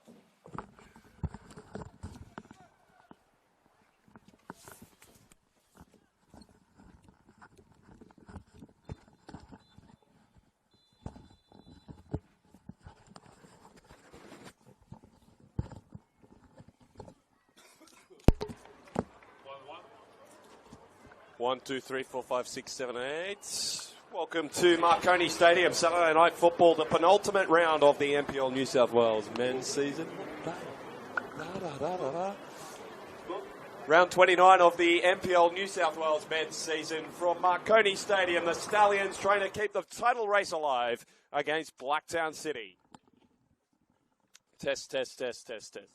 buildup. One, two, three, four, five, six, seven, eight. Welcome to Marconi Stadium, Saturday Night Football, the penultimate round of the NPL New South Wales men's season. Round 29 of the NPL New South Wales men's season from Marconi Stadium. The Stallions trying to keep the title race alive against Blacktown City. Test, test, test, test, test.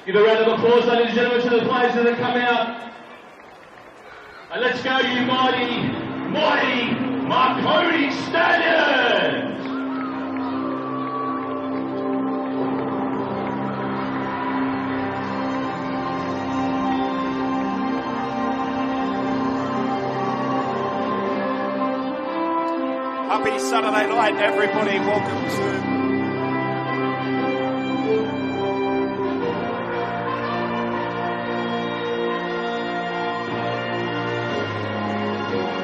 Give a round of applause, ladies and gentlemen, to the players that have come out. And let's go, you mighty, mighty Marconi Stallions! Happy Saturday night, everybody. Welcome to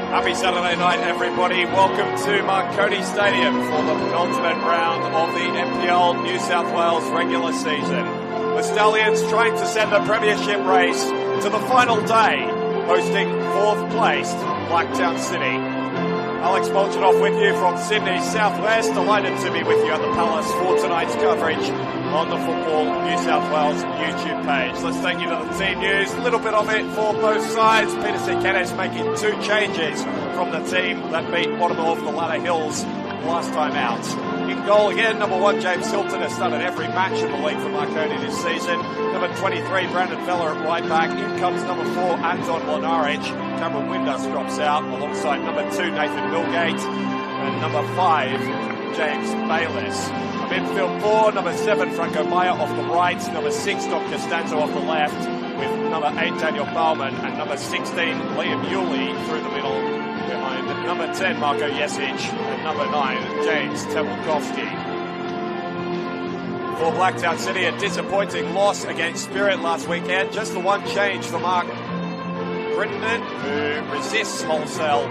Happy Saturday night, everybody. Welcome to Marconi Stadium for the penultimate round of the NPL New South Wales regular season. The Stallions trying to send the premiership race to the final day, hosting fourth placed Blacktown City. Alex Molchanoff with you from Sydney Southwest. Delighted to be with you at the Palace for tonight's coverage on the Football New South Wales YouTube page. Let's take you to the team news. A little bit of it for both sides. Peter Kennis making 2 changes from the team that beat bottom of the ladder Hills last time out. In goal again, number 1 James Hilton has started every match in the league for Marconi this season. Number 23 Brandon Feller at right back. In comes number 4 Anton Lonaric. Cameron Windus drops out alongside number 2 Nathan Milgate and number 5 James Bayliss. A midfield 4, number 7 Franco Maya off the right, number 6 Dom Costanzo off the left, with number 8 Daniel Bauman and number 16 Liam Yulee through the middle behind number 10 Marco Jesic and number 9 James Tebulkovsky. For Blacktown City, a disappointing loss against Spirit last weekend. Just the one change for Mark Crittenden, who resists wholesale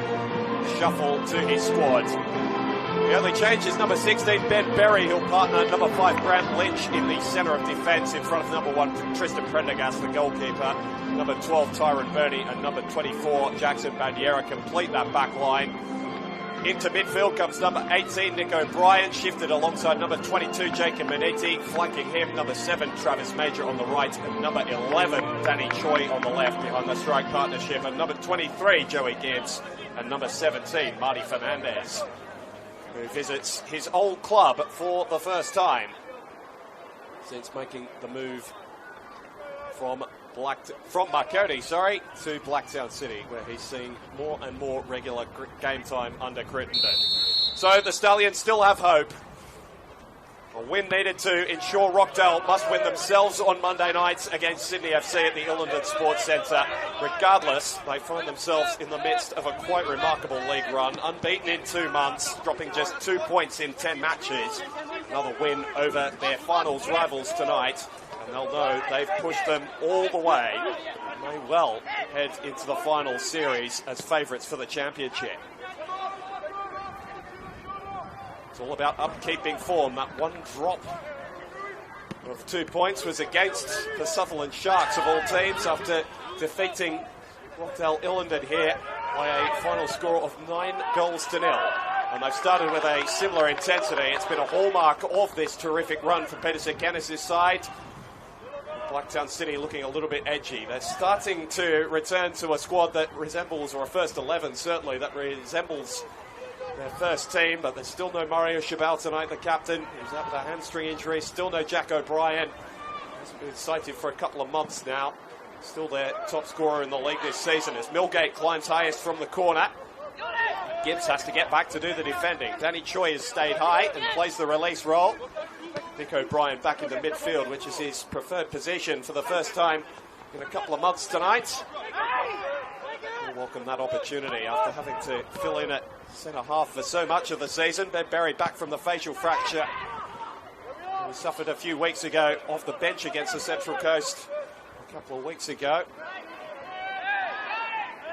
shuffle to his squad. The only change is number 16 Ben Berry, who'll partner number 5 Grant Lynch in the centre of defence in front of number 1 Tristan Prendergast, the goalkeeper. Number 12 Tyron Burney and number 24 Jackson Bandiera complete that back line. Into midfield comes number 18 Nick O'Brien, shifted alongside number 22 Jacob Maniti, flanking him number 7 Travis Major on the right and number 11 Danny Choi on the left behind the strike partnership, and number 23 Joey Gibbs and number 17 Marty Fernandez, who visits his old club for the first time since making the move from Marconi, to Blacktown City, where he's seeing more and more regular game time under Crittenden. So the Stallions still have hope. A win needed to ensure Rockdale must win themselves on Monday nights against Sydney FC at the Illingdon Sports Centre. Regardless, they find themselves in the midst of a quite remarkable league run, unbeaten in 2 months, dropping just 2 points in 10 matches. Another win over their finals rivals tonight, and they'll know they've pushed them all the way and may well head into the final series as favourites for the championship. It's all about upkeeping form. That one drop of 2 points was against the Sutherland Sharks of all teams after defeating Rockdale Illingdon here by a final score of 9-0. And they've started with a similar intensity. It's been a hallmark of this terrific run for Peter Kennis' side. Blacktown City looking a little bit edgy. They're starting to return to a squad that resembles, or a first 11 certainly, that resembles their first team, but there's still no Mario Chabal tonight, the captain. He's out with a hamstring injury. Still no Jack O'Brien. Hasn't been cited for a couple of months now. Still their top scorer in the league this season as Milgate climbs highest from the corner. Gibbs has to get back to do the defending. Danny Choi has stayed high and plays the release role. Nick O'Brien back into midfield, which is his preferred position for the first time in a couple of months tonight. We'll welcome that opportunity after having to fill in at centre half for so much of the season. Ben Berry back from the facial fracture he suffered a few weeks ago off the bench against the Central Coast a couple of weeks ago.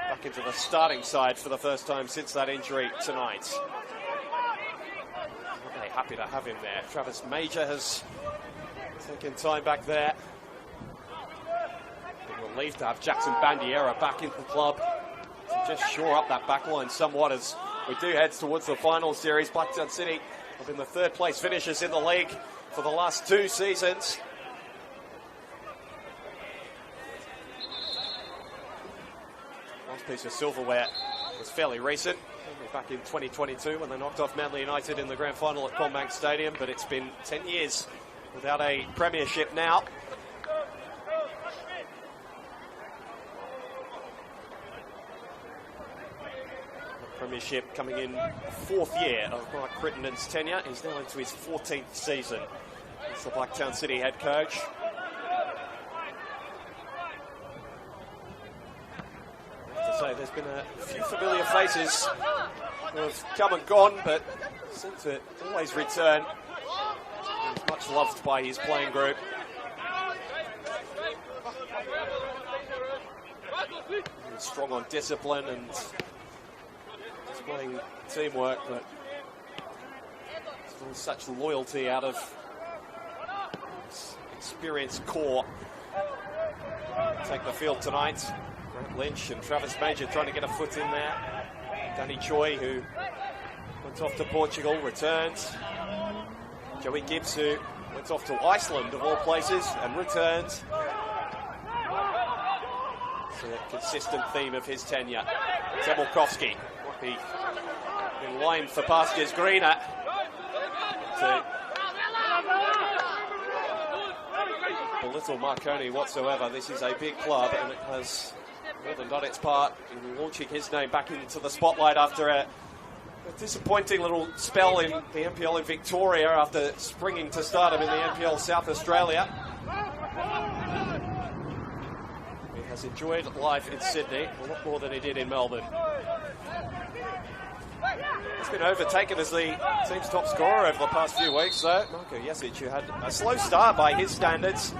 Back into the starting side for the first time since that injury tonight. Very happy to have him there. Travis Major has taken time back there. Been relieved to have Jackson Bandiera back into the club to just shore up that back line somewhat as we do head towards the final series. Blacktown City have been the third place finishers in the league for the last 2 seasons. Last piece of silverware was fairly recent, back in 2022 when they knocked off Manly United in the grand final at CommBank Stadium, but it's been 10 years without a premiership now. Premiership coming in the 4th year of Mark Crittenden's tenure. He's now into his 14th season as the Blacktown City head coach. I have to say, there's been a few familiar faces who have come and gone, but seem to always return. He's much loved by his playing group. He's strong on discipline and displaying teamwork, but still such loyalty out of his experienced core. Take the field tonight. Grant Lynch and Travis Major trying to get a foot in there. Danny Choi, who went off to Portugal, returns. Joey Gibbs, who went off to Iceland, of all places, and returns. It's a consistent theme of his tenure. Zemolkowski might be in line for pastures greener. To belittle Marconi whatsoever. This is a big club, and it has more than done its part in launching his name back into the spotlight after a disappointing little spell in the NPL in Victoria after springing to stardom in the NPL South Australia. He has enjoyed life in Sydney a lot more than he did in Melbourne. He's been overtaken as the team's top scorer over the past few weeks, though. Marko Jesic, who had a slow start by his standards,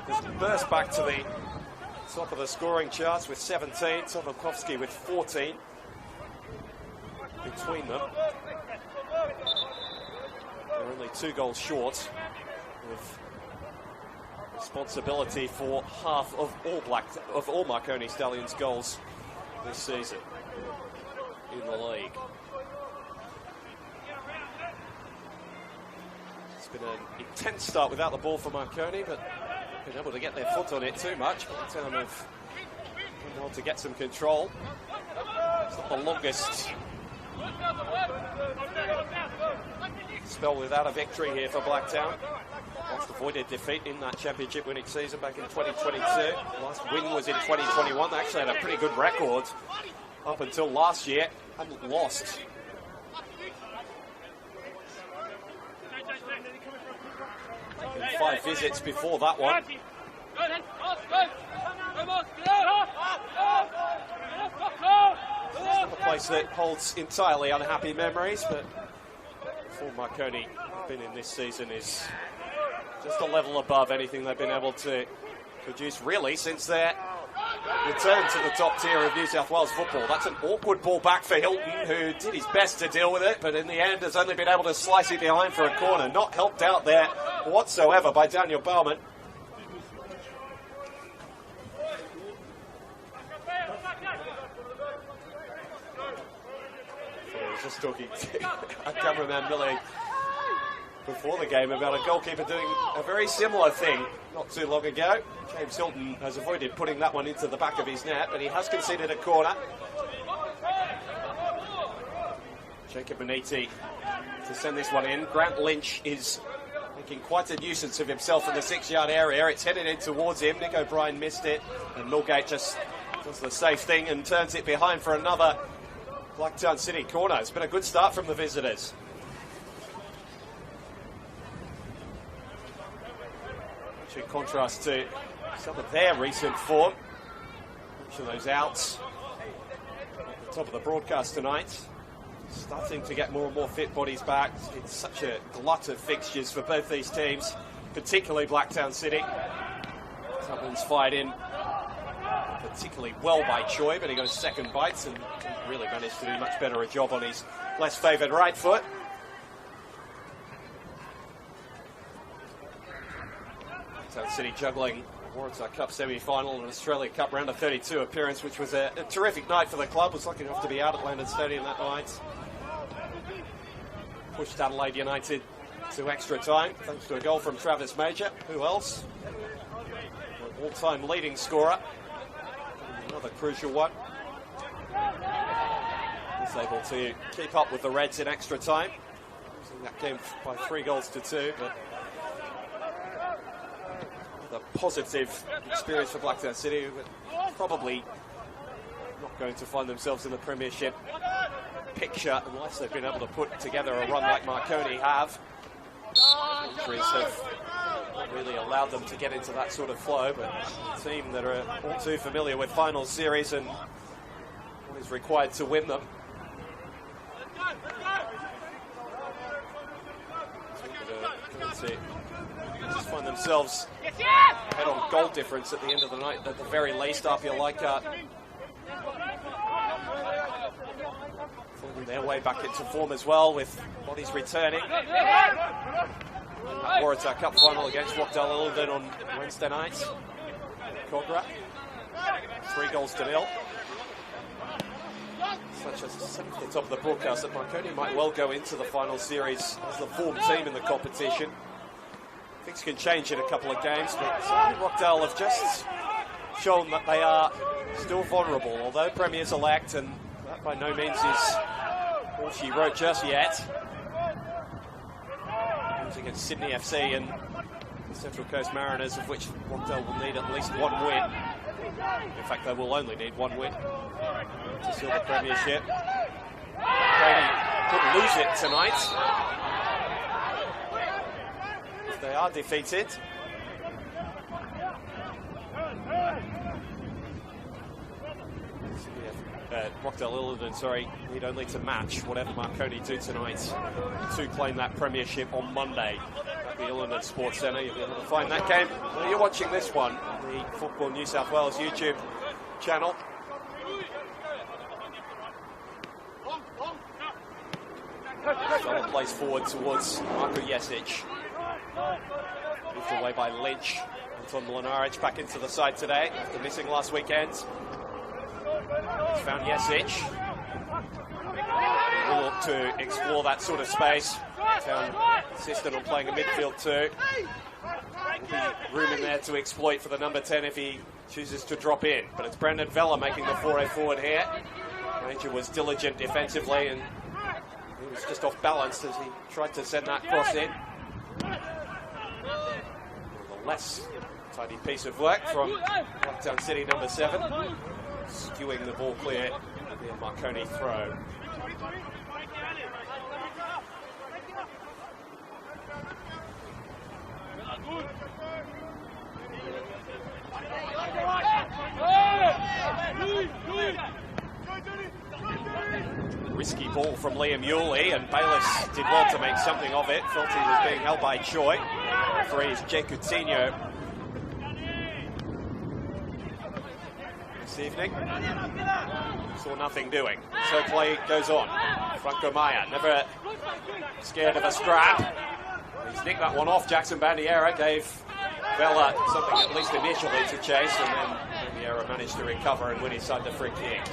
has burst back to the top of the scoring charts with 17, Zemolkowski with 14 between them. They're only 2 goals short of responsibility for half of all Marconi Stallions goals this season in the league. It's been an intense start without the ball for Marconi, but been able to get their foot on it too much. Blacktown have been able to get some control. It's not the longest spell without a victory here for Blacktown. Last avoided defeat in that championship winning season back in 2022. Last win was in 2021. They actually had a pretty good record up until last year. Hadn't lost. In 5 visits before that one. It's not a place that holds entirely unhappy memories, but for Marconi been in this season is just a level above anything they've been able to produce really since their return to the top tier of New South Wales football. That's an awkward ball back for Hilton, who did his best to deal with it, but in the end has only been able to slice it behind for a corner. Not helped out there whatsoever by Daniel Baumann. I was just talking to our cameraman Millie before the game about a goalkeeper doing a very similar thing not too long ago. James Hilton has avoided putting that one into the back of his net, but he has conceded a corner. Jacob Beniti to send this one in. Grant Lynch is making quite a nuisance of himself in the 6-yard area. It's headed in towards him. Nick O'Brien missed it, and Millgate just does the safe thing and turns it behind for another Blacktown City corner. It's been a good start from the visitors. In contrast to some of their recent form. Each of those outs at the top of the broadcast tonight. Starting to get more and more fit bodies back. It's such a glut of fixtures for both these teams, particularly Blacktown City. Tubman's fired in particularly well by Choi, but he got his second bites and really managed to do much better a job on his less favoured right foot. Blacktown City juggling Waratah Cup semi-final and Australia Cup round of 32 appearance, which was a terrific night for the club. Was lucky enough to be out at Landon Stadium that night. Pushed Adelaide United to extra time thanks to a goal from Travis Major. Who else? An all-time leading scorer. Another crucial one. Was able to keep up with the Reds in extra time. Losing that game by 3-2, but a positive experience for Blacktown City, but probably not going to find themselves in the Premiership picture unless they've been able to put together a run like Marconi have. Injuries have not really allowed them to get into that sort of flow, but a team that are all too familiar with final series and what is required to win them. Just find themselves head on goal difference at the end of the night, at the very least. RPL Leichhardt finding their way back into form as well, with bodies returning. Waratah Cup final against Rockdale Illingdon on Wednesday night. Cogra, 3-0. Such as said at the top of the broadcast that Marconi might well go into the final series as the form team in the competition. Things can change in a couple of games, but Rockdale have just shown that they are still vulnerable, although premiers-elect, and that by no means is all she wrote just yet. Against Sydney FC and the Central Coast Mariners, of which Rockdale will need at least one win. In fact, they will only need one win to seal the premiership. Brady could lose it tonight if they are defeated. Rockdale Illingdon, need only to match whatever Marconi do tonight to claim that premiership on Monday at the Illingdon Sports Centre. You'll be able to find that game. Well, you're watching this one on the Football New South Wales YouTube channel. Solid plays forward towards Marko Jesic. Moved away by Lynch. Anton Mlinaric back into the side today after missing last weekend. He's found Jesic. We'll look to explore that sort of space. Town insistent on playing a midfield too. There'll be room in there to exploit for the number 10 if he chooses to drop in. But it's Brendan Vella making the foray forward here. Ranger was diligent defensively and he was just off balance as he tried to send that cross in. Nonetheless, tidy piece of work from Blacktown City number 7. Skewing the ball clear, it'll be a Marconi throw. Risky ball from Liam Yulee, and Bayliss did well to make something of it. Felt he was being held by Choi. Referee is Jay Coutinho. This evening, saw nothing doing. So play goes on. Franco Maya, never scared of a scrap. He's nicked that one off. Jackson Bandiera gave Vella something at least initially to chase, and then Bandiera managed to recover and win his side the free kick.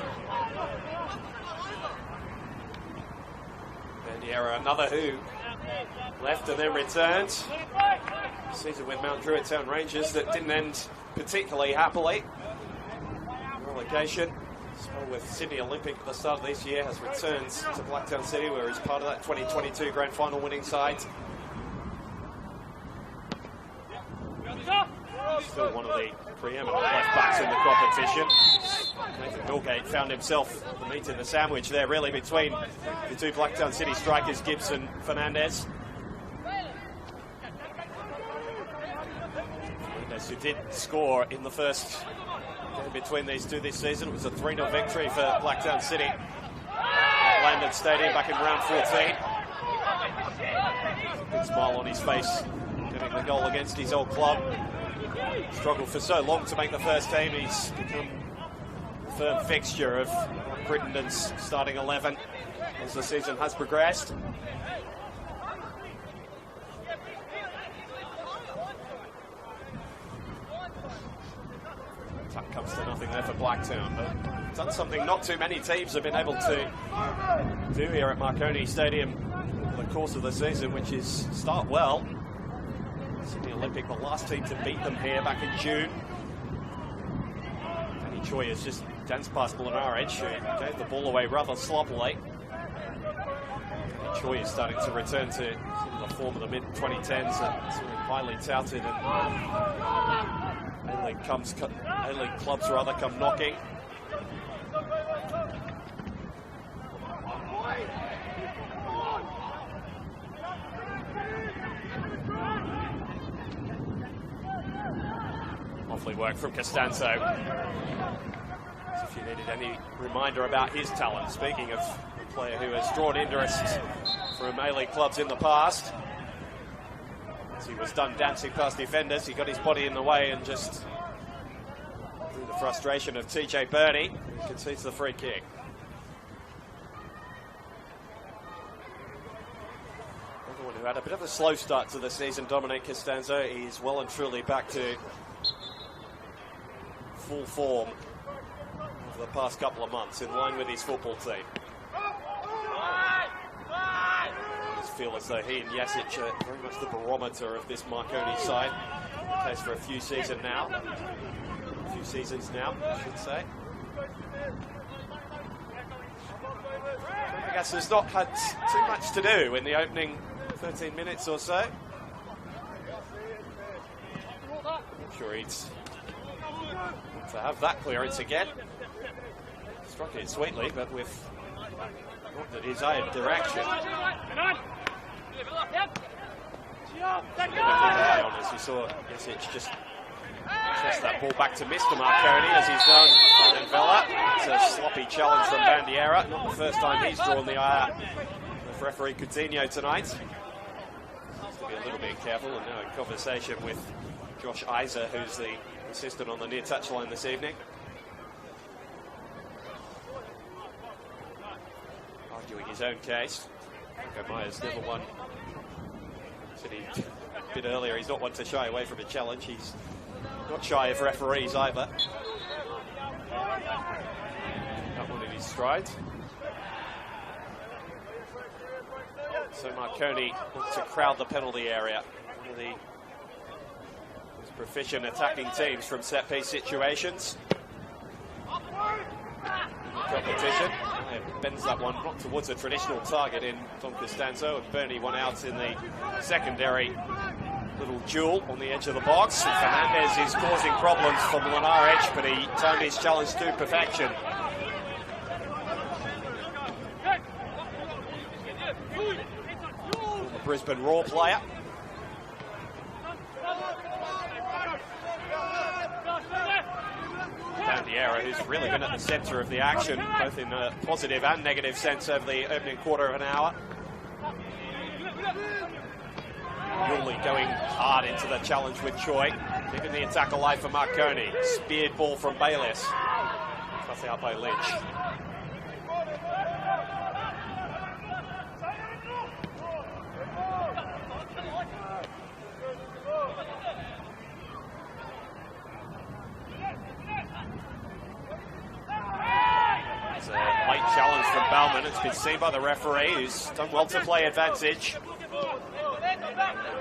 Bandiera, another who left and then returned. Season with Mount Druitt Town Rangers that didn't end particularly happily. Relegation. Spell with Sydney Olympic at the start of this year, has returned to Blacktown City where he's part of that 2022 grand final winning side. Still one of the preeminent left backs in the competition. Nathan Milgate found himself the meat in the sandwich there, really, between the two Blacktown City strikers, Gibbs and Fernandez. Fernandez, who did score in the first game between these two this season. It was a 3-0 victory for Blacktown City at Landon Stadium back in round 14. Big smile on his face, getting the goal against his old club. Struggled for so long to make the first team. He's become a firm fixture of Crittenden's starting 11 as the season has progressed. That comes to nothing there for Blacktown, but done something not too many teams have been able to do here at Marconi Stadium over the course of the season, which is start well. Sydney Olympic, the last team to beat them here back in June. Danny Choi has just danced past Mlinaric, who gave the ball away rather sloppily. Danny Choi is starting to return to the form of the mid-2010s, highly touted, and A-League clubs rather come knocking. Lovely work from Costanzo. As if you needed any reminder about his talent. Speaking of a player who has drawn interest from A-League clubs in the past. As he was done dancing past defenders, he got his body in the way and just, through the frustration of TJ Burney, concedes the free kick. Another one who had a bit of a slow start to the season, Dominic Costanzo. He's well and truly back to full form over the past couple of months, in line with his football team. I just feel as though he and Jasic are very much the barometer of this Marconi side. The case for a few seasons now, I should say. I guess has not had too much to do in the opening 13 minutes or so. I'm sure he'd want to have that clearance again. Struck it sweetly, but with not the desired direction. As you saw, Jasic just tossed that ball back to Mr. Marconi, as he's done Fran Vella. It's a sloppy challenge from Bandiera. Not the first time he's drawn the eye of referee Coutinho tonight. Has to be a little bit careful, and now in conversation with Josh Iser, who's the assistant on the near touchline this evening. Arguing his own case. Franco Myers never won. Said he a bit earlier, he's not one to shy away from a challenge. He's not shy of referees either. That one in his stride. So Marconi wants to crowd the penalty area. One of the most proficient attacking teams from set-piece situations. Competition. Bends that one not towards a traditional target in Tom Costanzo, and Burney one out in the secondary little duel on the edge of the box. And Fernandez is causing problems for Mlinaric, but he timed his challenge to perfection. The Brisbane Roar player. Bandiera, who's really been at the centre of the action, both in a positive and negative sense over the opening quarter of an hour. Yuli going hard into the challenge with Choi, keeping the attack alive for Marconi. Speared ball from Bayliss. Cut out by Lynch. Challenge from Bauman. It's been seen by the referee, who's done well to play advantage.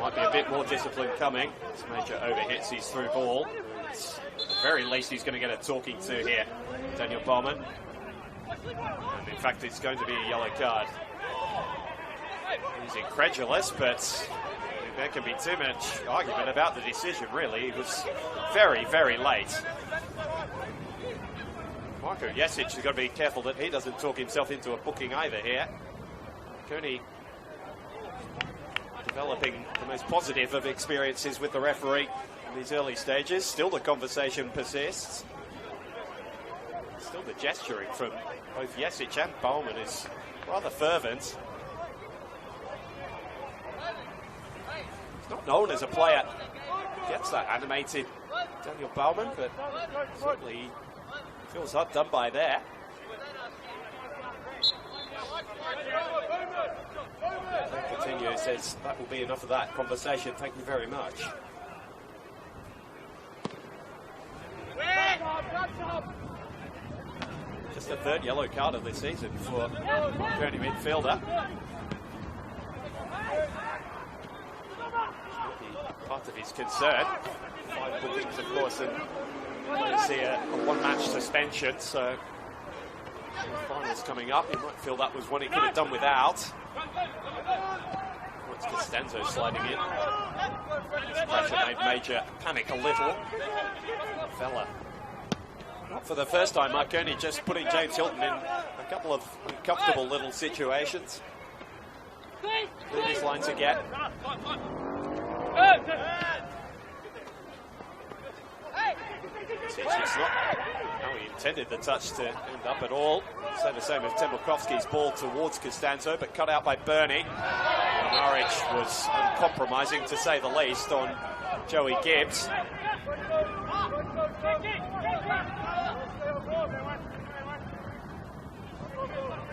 Might be a bit more discipline coming. This major overhits his through ball. At the very least, he's going to get a talking to here, Daniel Bauman. And in fact, it's going to be a yellow card. He's incredulous, but there can be too much argument about the decision, really. It was very, very late. Marco Jasic has got to be careful that he doesn't talk himself into a booking either here. Marconi developing the most positive of experiences with the referee in these early stages. Still the conversation persists. Still the gesturing from both Jasic and Bauman is rather fervent. He's not known as a player who gets that animated, Daniel Bauman, but certainly feels hard done by there. Coutinho says that will be enough of that conversation. Thank you very much. Just the third yellow card of the season for Marconi midfielder. Part of his concern. 5 bookings, of course, and you see a one-match suspension, so the finals coming up. You might feel that was one he could have done without. It's Costanzo sliding in. This pressure made Major panic a little. Fella. Not for the first time, Marconi just putting James Hilton in a couple of uncomfortable little situations. Through this line to get. It's just not how he intended the touch to end up at all. Say the same of Tembelkovsky's ball towards Costanzo, but cut out by Bernie. Norwich was uncompromising, to say the least, on Joey Gibbs.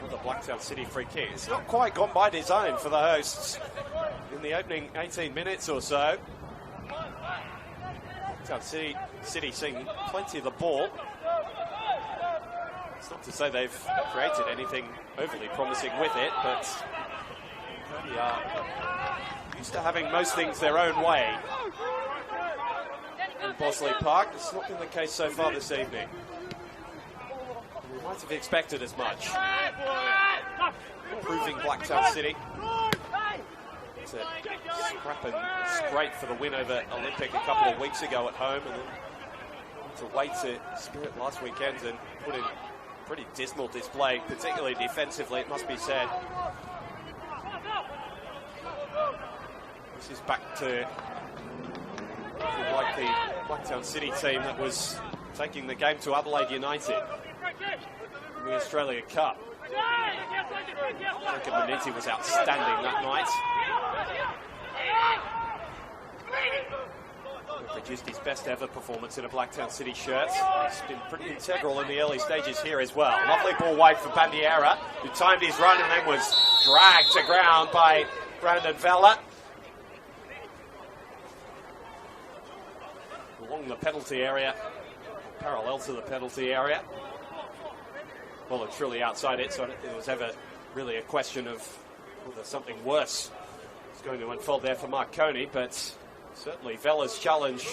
The Blacktown City free kick. It's not quite gone by design for the hosts in the opening 18 minutes or so. Blacktown City seeing plenty of the ball. It's not to say they've created anything overly promising with it, but they are used to having most things their own way in Bosley Park. It's not been the case so far this evening. We might have expected as much. Improving Blacktown City. It's a scrap and scrape for the win over Olympic a couple of weeks ago at home, and then to wait to Spirit last weekend and put in pretty dismal display, particularly defensively, it must be said. This is back to like the Blacktown City team that was taking the game to Adelaide United in the Australia Cup. Jacob Maniti was outstanding that night. Produced his best ever performance in a Blacktown City shirt. He's been pretty integral in the early stages here as well. Lovely ball wide for Bandiera, who timed his run and then was dragged to ground by Brandon Vella. Along the penalty area, parallel to the penalty area. Well, it's truly outside it, so I don't think there was ever really a question of whether something worse was going to unfold there for Marconi, but certainly Vella's challenge,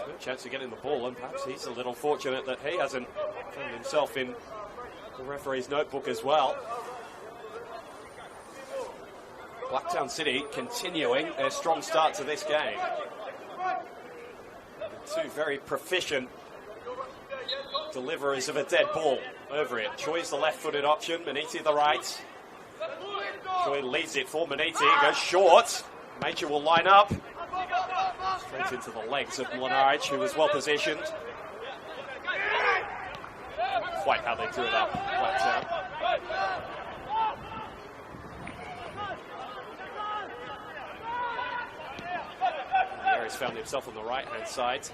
no chance of getting the ball, and perhaps he's a little fortunate that he hasn't found himself in the referee's notebook as well. Blacktown City continuing their strong start to this game. Two very proficient deliverers of a dead ball over it. Choi's the left-footed option, Maniti the right. Choi leads it for Maniti, goes short. Major will line up. Straight into the legs of Mlinaric, who was well positioned. Quite how they drew it up. There he's found himself on the right-hand side.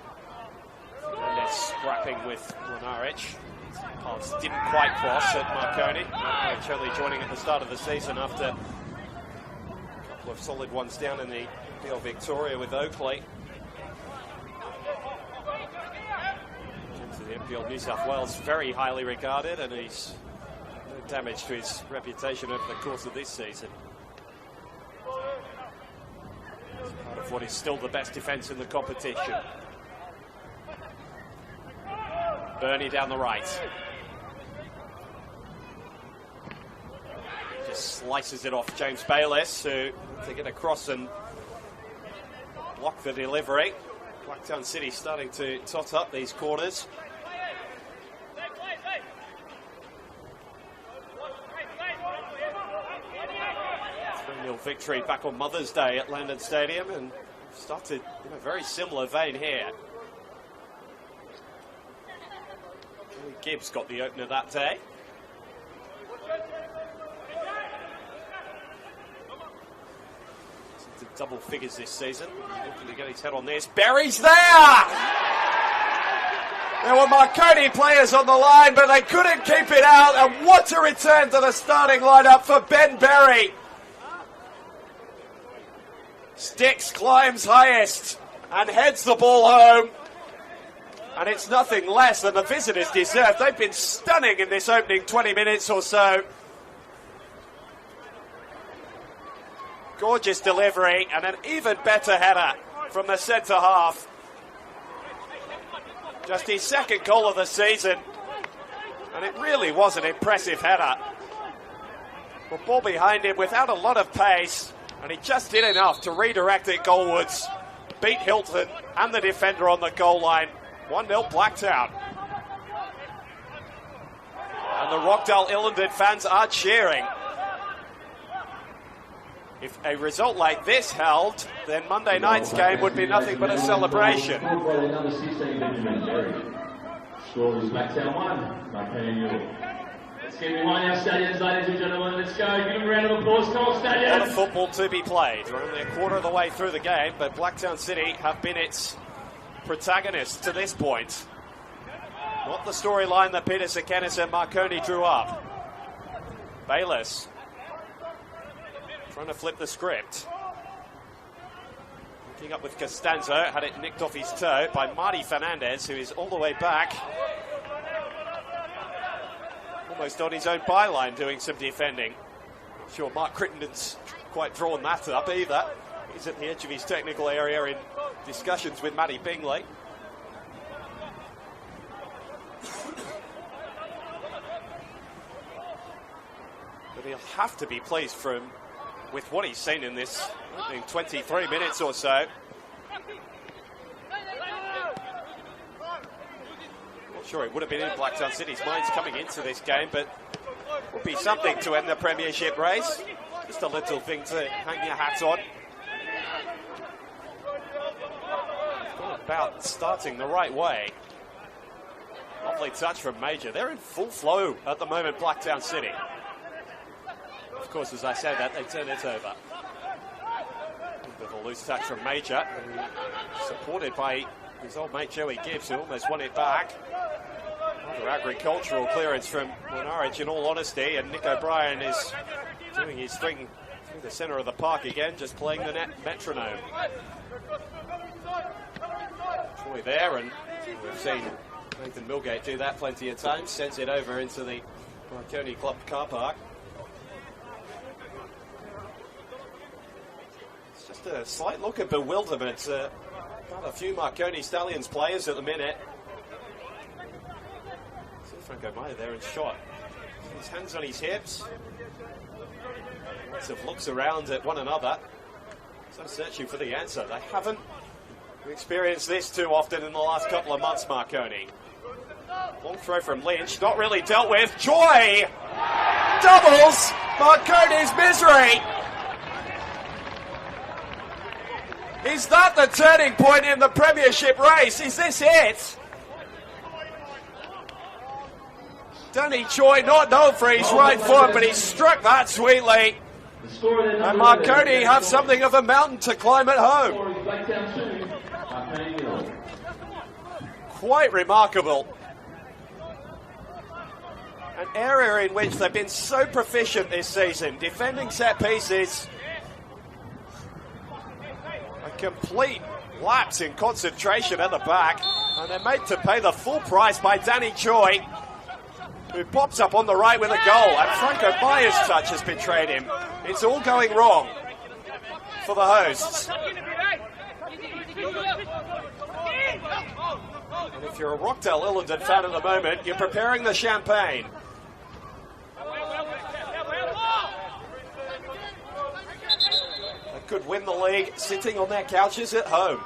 And they're scrapping with Mlinaric. Paths didn't quite cross at Marconi. Mlinaric only joining at the start of the season after a couple of solid ones down in the NPL Victoria with Oakley. To the NPL New South Wales, very highly regarded, and he's no damage to his reputation over the course of this season. It's part of what is still the best defence in the competition. Bernie down the right. Just slices it off James Bayliss, who to get across and block the delivery. Blacktown City starting to tot up these corners. 3-0 victory back on Mother's Day at Landon Stadium, and started in a very similar vein here. Gibbs got the opener that day. To double figures this season. Looking to get his head on this. Berry's there! There were Marconi players on the line, but they couldn't keep it out. And what a return to the starting lineup for Ben Berry. Sticks climbs highest and heads the ball home. And it's nothing less than the visitors deserve. They've been stunning in this opening 20 minutes or so. Gorgeous delivery and an even better header from the centre half. Just his second goal of the season. And it really was an impressive header. The ball behind him without a lot of pace. And he just did enough to redirect it goalwards. Beat Hilton and the defender on the goal line. 1-0 Blacktown. And the Rockdale Illingdon fans are cheering. If a result like this held, then Monday night's game would be nothing but a celebration. Number 16, Benjamin Jerry. Score was Blacktown 1, Marconi 0. Let's get behind our Stallions, ladies and gentlemen. Let's go. Give them a round of applause. Come on, Stallions. A lot of football to be played. We're only a quarter of the way through the game, but Blacktown City have been its protagonists to this point. Not the storyline that Peter Sakanis and Marconi drew up. Bayless trying to flip the script. Looking up with Costanzo, had it nicked off his toe by Marty Fernandez, who is all the way back. Almost on his own byline doing some defending. Not sure Mark Crittenden's quite drawn that up either. He's at the edge of his technical area in discussions with Matty Bingley. But he'll have to be pleased with what he's seen in this opening 23 minutes or so. Not sure it would have been in Blacktown City's minds coming into this game, but would be something to end the Premiership race. Just a little thing to hang your hat on. About starting the right way. Lovely touch from Major. They're in full flow at the moment, Blacktown City. Of course, as I said that, they turn it over. A bit of a loose touch from Major, supported by his old mate Joey Gibbs, who almost won it back. Another agricultural clearance from Norwich, in all honesty, and Nick O'Brien is doing his thing through the centre of the park again, just playing the metronome. Troy there, and we've seen Nathan Milgate do that plenty of times, sends it over into the Marconi Club car park. It's just a slight look of bewilderment. Got a few Marconi Stallions players at the minute. See Franco Meyer there in shot. His hands on his hips. Lots of looks around at one another. So searching for the answer. They haven't experienced this too often in the last couple of months, Marconi. Long throw from Lynch, not really dealt with. Joy doubles Marconi's misery. Is that the turning point in the Premiership race? Is this it? Danny Choi, not known for his right foot, but he struck that sweetly. And Marconi have something of a mountain to climb at home. Quite remarkable. An area in which they've been so proficient this season, defending set pieces. A complete lapse in concentration at the back, and they're made to pay the full price by Danny Choi, who pops up on the right with a goal, and Franco Meyer's touch has betrayed him. It's all going wrong for the hosts. And if you're a Rockdale Illingdon fan at the moment, you're preparing the champagne. They could win the league sitting on their couches at home.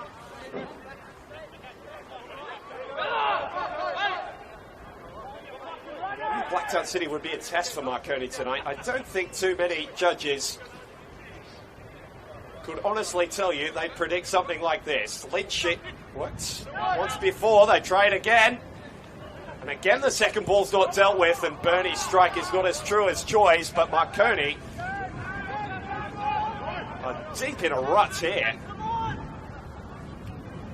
Blacktown City would be a test for Marconi tonight. I don't think too many judges could honestly tell you they'd predict something like this. Lynch it worked once before, they try it again. And again the second ball's not dealt with, and Bernie's strike is not as true as Joy's, but Marconi are deep in a rut here.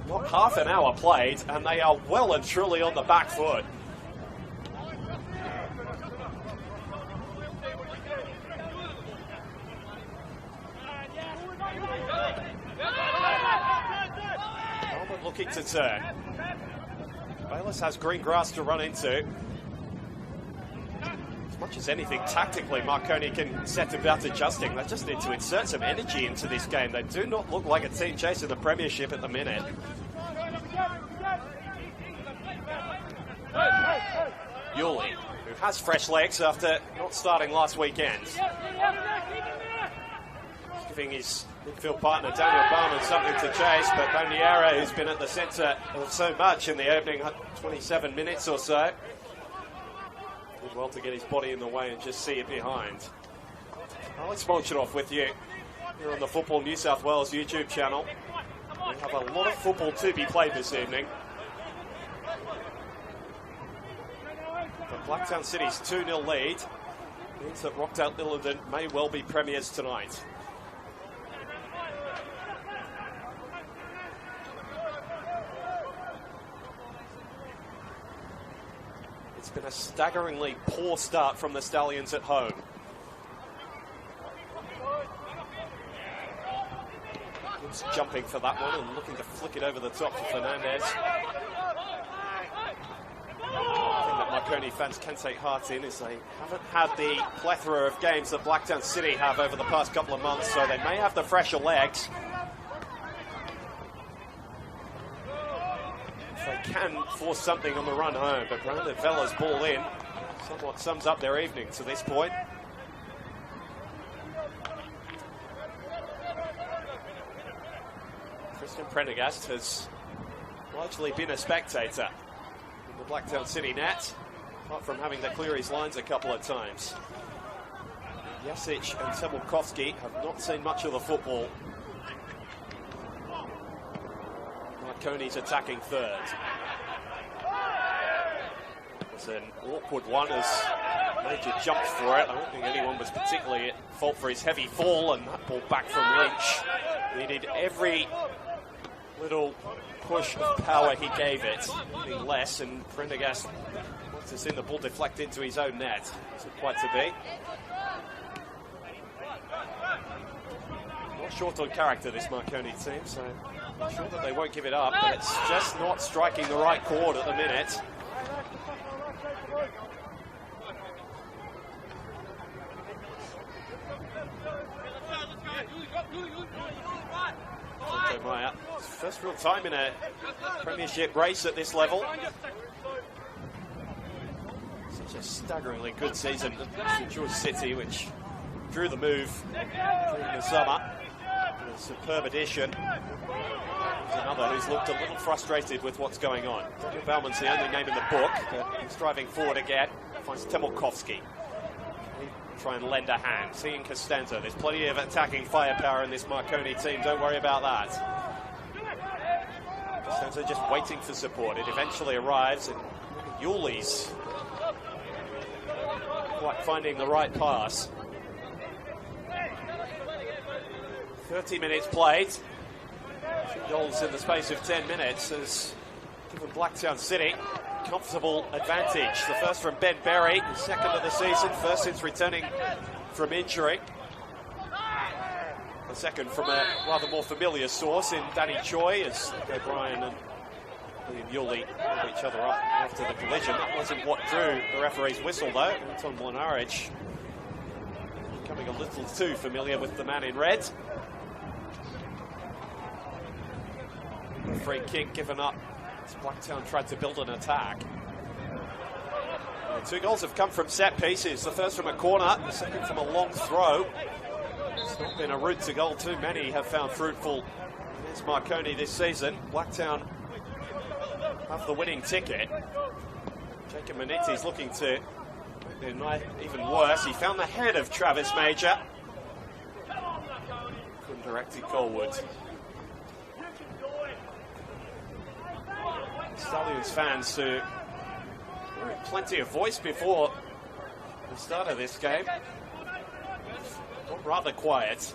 Not half an hour played, and they are well and truly on the back foot. Looking to turn. Bayless has green grass to run into. As much as anything, tactically, Marconi can set about adjusting. They just need to insert some energy into this game. They do not look like a team chasing the Premiership at the minute. Yuli, who has fresh legs after not starting last weekend. Giving his midfield partner Daniel Barman something to chase, but Boniera, who's been at the centre of so much in the opening 27 minutes or so, did well to get his body in the way and just see it behind. Alex Molchanov with you here on the Football New South Wales YouTube channel. We have a lot of football to be played this evening. But Blacktown City's 2-0 lead means that Rockdale Illingdon may well be premiers tonight. It's been a staggeringly poor start from the Stallions at home. Gibbs jumping for that one and looking to flick it over the top to Fernandez. I think that Marconi fans can take heart in is they haven't had the plethora of games that Blacktown City have over the past couple of months, so they may have the fresher legs. They can force something on the run home, but Brandon Vella's ball in somewhat sums up their evening to this point. Tristan Prendergast has largely been a spectator in the Blacktown City net, apart from having to clear his lines a couple of times. Jasic and Temulkovsky have not seen much of the football. Marconi's attacking third. It was an awkward one as Major jumped for it. I don't think anyone was particularly at fault for his heavy fall, and that ball back from Lynch needed every little push of power he gave it, anything less, and Prendergast wants to see the ball deflect into his own net. Isn't quite to be. Not short on character, this Marconi team, so I'm sure that they won't give it up, but it's just not striking the right chord at the minute. First real time in a premiership race at this level. Such a staggeringly good season at St George City, which drew the move during the summer. A superb addition. There's another who's looked a little frustrated with what's going on. Daniel Bauman's the only name in the book, but he's driving forward again. Finds Temulkovsky. Try and lend a hand. Seeing Costanza. There's plenty of attacking firepower in this Marconi team. Don't worry about that. Costanza just waiting for support. It eventually arrives, and Yuli's quite finding the right pass. 30 minutes played. 2 goals in the space of 10 minutes has given Blacktown City comfortable advantage. The first from Ben Berry, the second of the season, first since returning from injury. The second from a rather more familiar source in Danny Choi, as O'Brien and William Yuli pulled each other up after the collision. That wasn't what drew the referee's whistle, though. Anton Mlinaric becoming a little too familiar with the man in red. A free kick given up as Blacktown tried to build an attack. The 2 goals have come from set pieces. The first from a corner, the second from a long throw. It's not been a route to goal too many have found fruitful against Marconi this season. Blacktown have the winning ticket. Jacob Manitti's looking to make their night even worse. He found the head of Travis Major. Couldn't direct it goalward. Stallions fans who were in plenty of voice before the start of this game got rather quiet.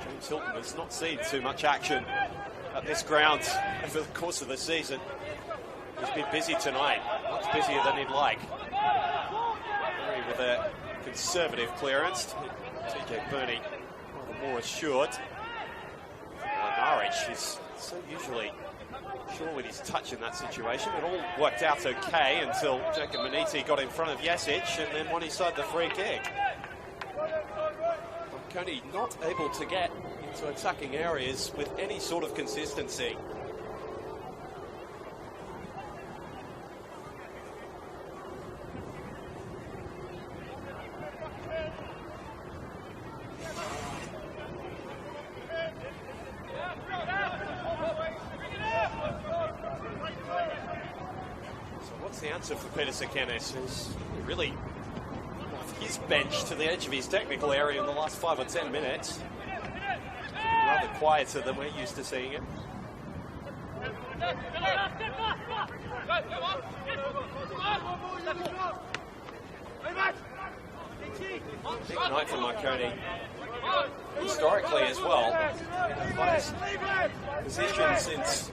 James Hilton has not seen too much action at this ground over the course of the season. He's been busy tonight, much busier than he'd like. With a conservative clearance. TJ Burney rather more assured. Norwich is so usually sure with his touch in that situation. It all worked out okay until Jacob Manitti got in front of Jasic and then won inside the free kick. Marconi not able to get into attacking areas with any sort of consistency. what's the answer for Peter Sekenis? He's really off his bench to the edge of his technical area in the last 5 or 10 minutes. Rather quieter than we're used to seeing him. Big night for Marconi. Historically as well. Highest position since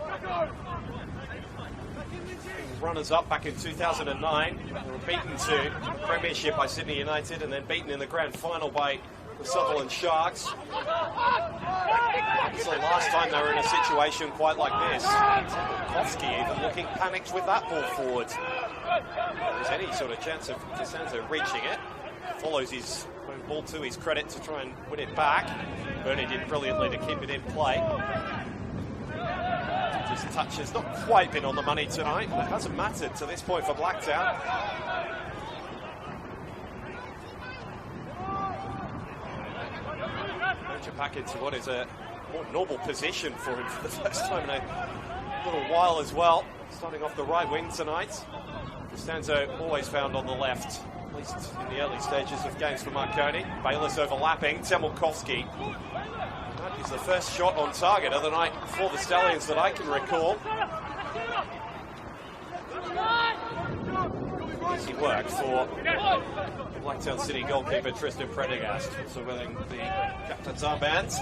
runners-up back in 2009. They were beaten to Premiership by Sydney United and then beaten in the grand final by the Sutherland Sharks. It's the last time they were in a situation quite like this. Kowski even looking panicked with that ball forward. If there's any sort of chance of Costanzo reaching it. Follows his own ball to his credit to try and win it back. Bernie did brilliantly to keep it in play. His touch has not quite been on the money tonight, but it hasn't mattered to this point for Blacktown. Back into what is a more normal position for him for the first time in a little while as well. Starting off the right wing tonight. Costanzo always found on the left, at least in the early stages of games for Marconi. Bayliss overlapping, Temelkovski. That is the first shot on target of the night for the Stallions that I can recall. Easy work for Blacktown City goalkeeper Tristan Prendergast, also wearing the captain's armband.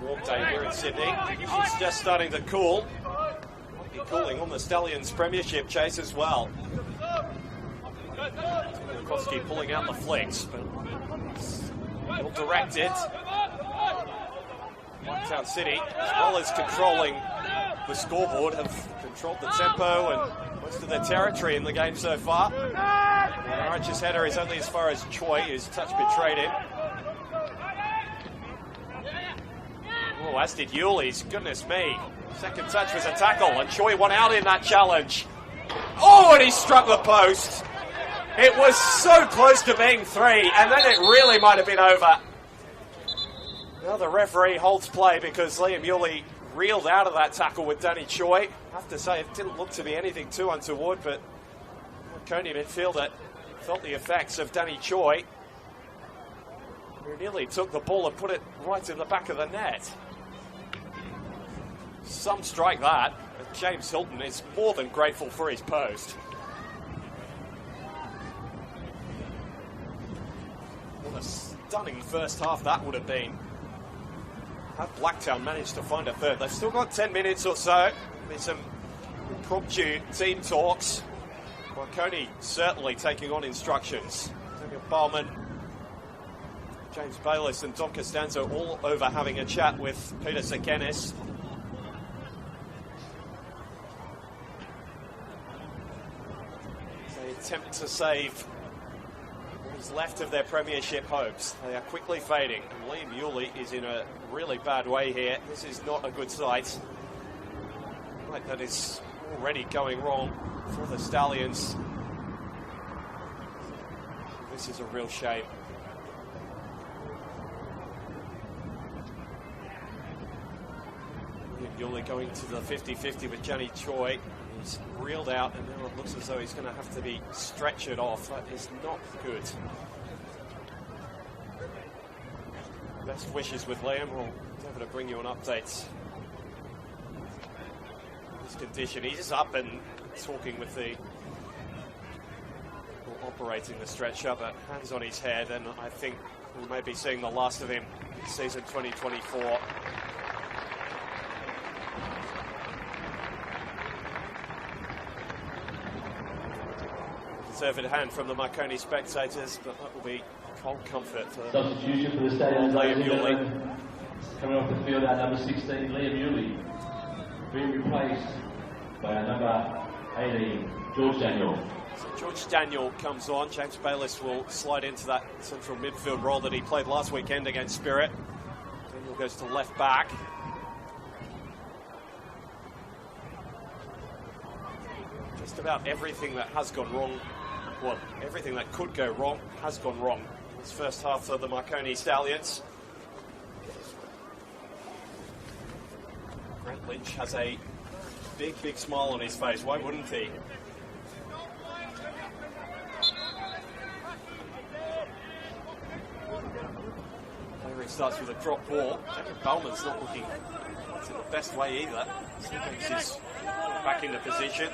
Warm day here in Sydney. It's just starting to cool. Might be cooling on the Stallions Premiership chase as well. Kowski pulling out the flicks, but well directed. Blacktown City, as well as controlling the scoreboard, have controlled the tempo and most of their territory in the game so far. Archer's header is only as far as Choi, his touch betrayed him. Oh, as did Yuli's, goodness me. Second touch was a tackle, and Choi won out in that challenge. Oh, and he struck the post. It was so close to being 3, and then it really might have been over. Now the referee holds play because Liam Yuli reeled out of that tackle with Danny Choi. I have to say, it didn't look to be anything too untoward, but Marconi midfielder felt the effects of Danny Choi. He nearly took the ball and put it right in the back of the net. Some strike that, but James Hilton is more than grateful for his post. What a stunning first half that would have been. Had Blacktown managed to find a third? They've still got 10 minutes or so. There's some impromptu team talks. Marconi certainly taking on instructions. Daniel Bowman, James Bayliss and Dom Costanzo all over having a chat with Peter Sekenis. They attempt to save what is left of their premiership hopes. They are quickly fading, and Liam Yuli is in a really bad way here. This is not a good sight. Right, that is already going wrong for the Stallions. This is a real shame. Yuli going to the 50-50 with Johnny Choi. He's reeled out, and now it looks as though he's going to have to be stretchered off. That is not good. Best wishes with Liam. We'll endeavour to bring you an update. His condition. He's up and talking with the operating the stretcher, but hands on his head, and I think we may be seeing the last of him in season 2024. Deserved hand from the Marconi spectators, but that will be cold comfort for substitution for the Stallions. Liam Yuli. Coming off the field at number 16, Liam Yuli, being replaced by number 18, George Daniel. So George Daniel comes on. James Bayliss will slide into that central midfield role that he played last weekend against Spirit. Daniel goes to left back. Just about everything that has gone wrong, well, everything that could go wrong has gone wrong. This first half for the Marconi Stallions. Grant Lynch has a big smile on his face. Why wouldn't he? He starts with a drop ball. David Bowman's not looking in the best way either. He's back into position.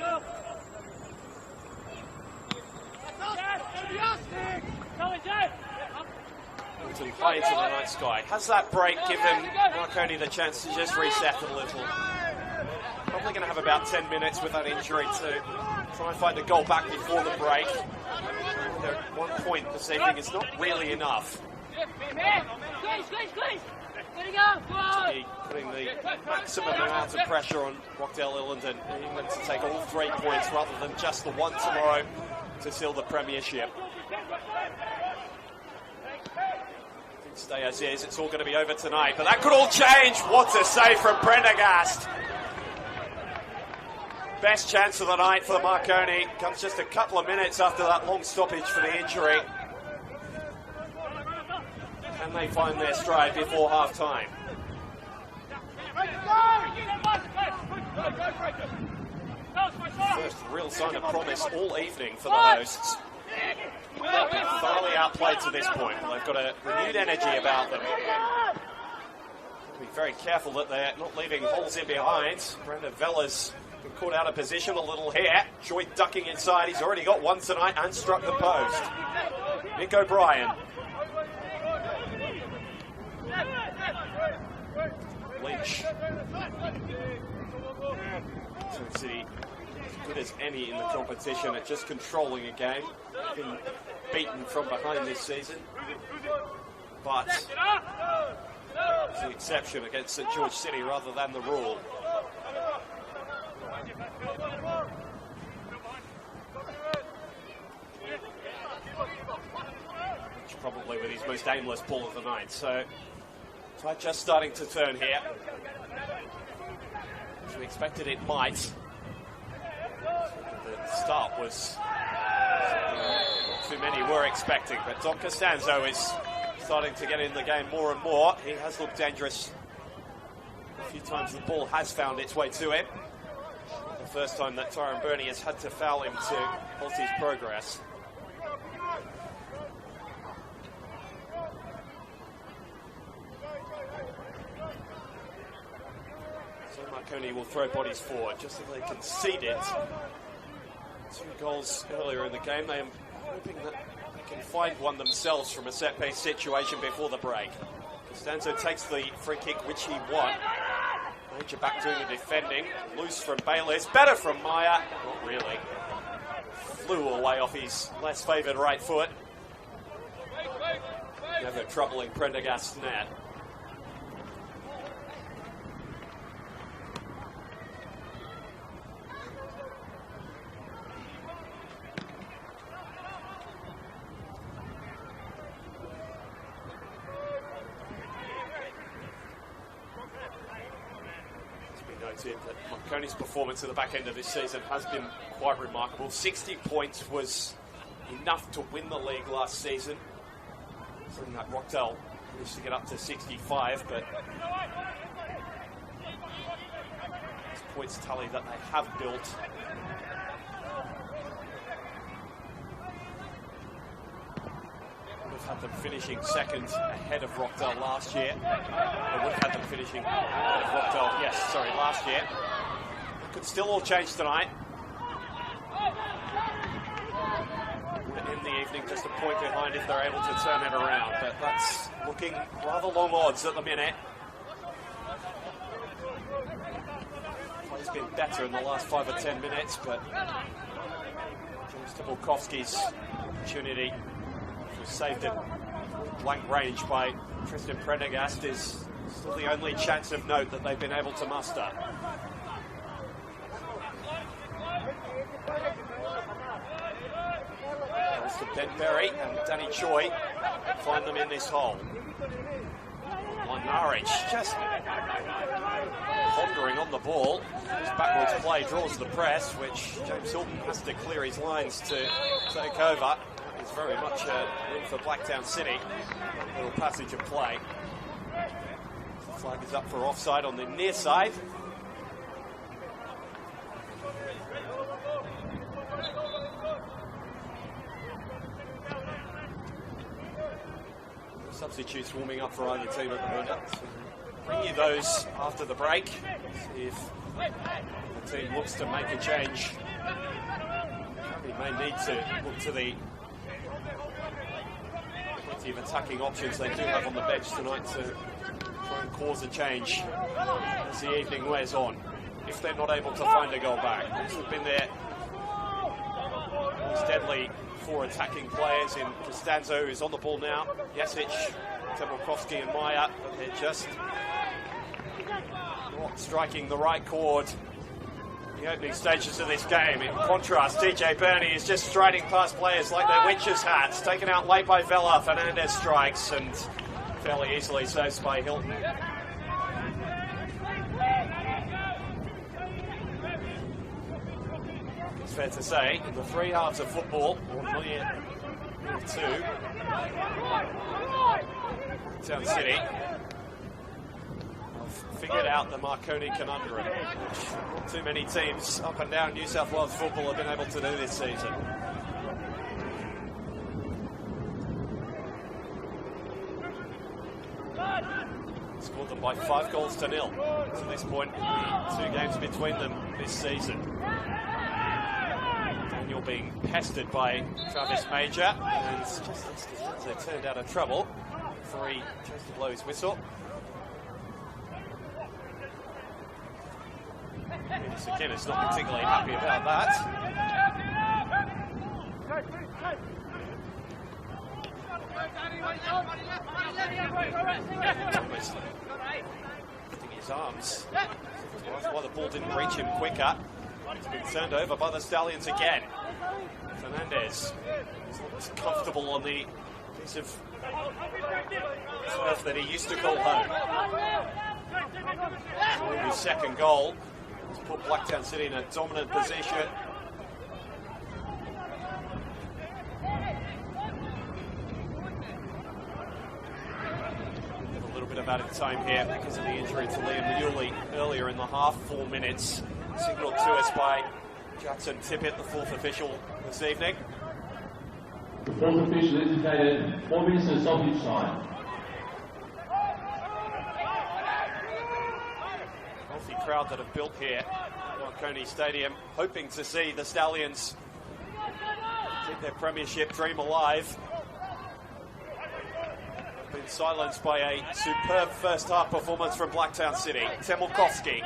Looking high into the night sky. Has that break given Marconi the chance to just reset a little? Probably going to have about 10 minutes with that injury to try and find a goal back before the break. At 1 point this evening is not really enough. Putting the maximum amount of pressure on Rockdale Illington, needing them to take all 3 points rather than just the one tomorrow to seal the premiership. Stay as is, it's all going to be over tonight, but that could all change. What a save from Prendergast. Best chance of the night for the Marconi comes just a couple of minutes after that long stoppage for the injury. And they find their stride before half-time. First real sign of promise all evening for the hosts. Thoroughly outplayed to this point. They've got a renewed energy about them. Be very careful that they're not leaving holes in behind. Brandon Vella's been caught out of position a little here. Joy ducking inside. He's already got one tonight and struck the post. Nick O'Brien. Lynch. City as good as any in the competition at just controlling a game. Been beaten from behind this season, but it's the exception against St George City rather than the rule. Which probably with his most aimless ball of the night. So tide just starting to turn here. As we expected it might. The start was not too many were expecting, but Don Costanzo is starting to get in the game more and more. He has looked dangerous a few times. The ball has found its way to him. The first time that Tyrone Burney has had to foul him to halt his progress. So Marconi will throw bodies forward, just as they conceded 2 goals earlier in the game. They are hoping that they can find one themselves from a set-piece situation before the break. Costanzo takes the free kick, which he won. Major back doing the defending. Loose from Bayliss. Better from Meyer. Not really. Flew away off his less favoured right foot. Never troubling Prendergast's net. That Marconi's performance at the back end of this season has been quite remarkable. 60 points was enough to win the league last season. Something that Rockdale managed to get up to 65, but this points tally that they have built would have had them finishing second ahead of Rockdale last year. They would have had them finishing ahead of Rockdale, last year. It could still all change tonight. Would end the evening just a point behind if they're able to turn it around, but that's looking rather long odds at the minute. Play's been better in the last 5 or 10 minutes, but James Tibulkovsky's opportunity was saved at blank range by Tristan Prendergast is still the only chance of note that they've been able to muster. Goes to Ben Berry and Danny Choi find them in this hole. Larich just pondering on the ball. His backwards play draws the press, which James Hilton has to clear his lines to take over. It's very much a win for Blacktown City. Little passage of play. The flag is up for offside on the near side. Substitutes warming up for either team at the moment. Bring you those after the break. See if the team looks to make a change. They may need to look to the plenty of attacking options they do have on the bench tonight to try and cause a change as the evening wears on. If they're not able to find a goal back. They've been there. Most deadly four attacking players in Costanzo, who's on the ball now. Jasic, Temelkovsky and Maya, but they're just not striking the right chord in the opening stages of this game. In contrast, TJ Burney is just striding past players like they're witches' hats. Taken out late by Vela, Fernandez strikes, and fairly easily saved by Hilton. It's fair to say, in the three halves of football, or near two, Town City have figured out the Marconi conundrum, which not too many teams up and down New South Wales football have been able to do this season. Scored them by 5 goals to 0 to this point in the 2 games between them this season. Daniel being pestered by Travis Major, and just as they turned out of trouble, referee chose to blow his whistle. Again, it's not particularly happy about that. Lifting his arms. Why the ball didn't reach him quicker. He's been turned over by the Stallions again. Fernandez is comfortable on the piece of turf that he used to call home. His second goal has put Blacktown City in a dominant position. A little bit of added time here because of the injury to Liam Muley earlier in the half. 4 minutes signalled to us by Jackson Tippett, the 4th official this evening. The 4th official indicated 4 minutes of stoppage time. Healthy crowd that have built here at Marconi Stadium, hoping to see the Stallions keep their premiership dream alive. Been silenced by a superb first half performance from Blacktown City. Temelkovsky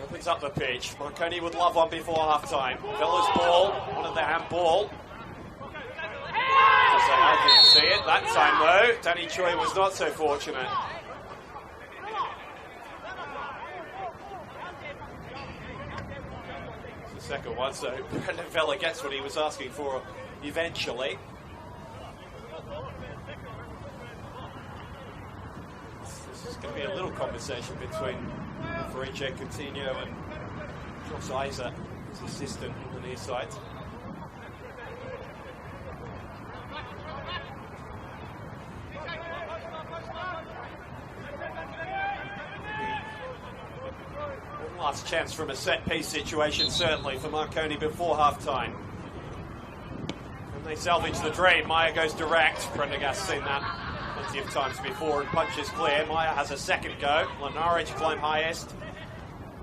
opens up the pitch. Marconi would love one before half time. Vela's ball, one of the handball. I didn't see it that time though. Danny Choi was not so fortunate. The second one, so Brendan Vela gets what he was asking for eventually. This is going to be a little conversation between Farice Coutinho and Josh Isa, his assistant on the near side. Last chance from a set-piece situation, certainly, for Marconi before half-time. And they salvage the dream. Maya goes direct. Prendergast's seen that plenty of times before and punches clear. Maya has a second go. Lenarich climb highest.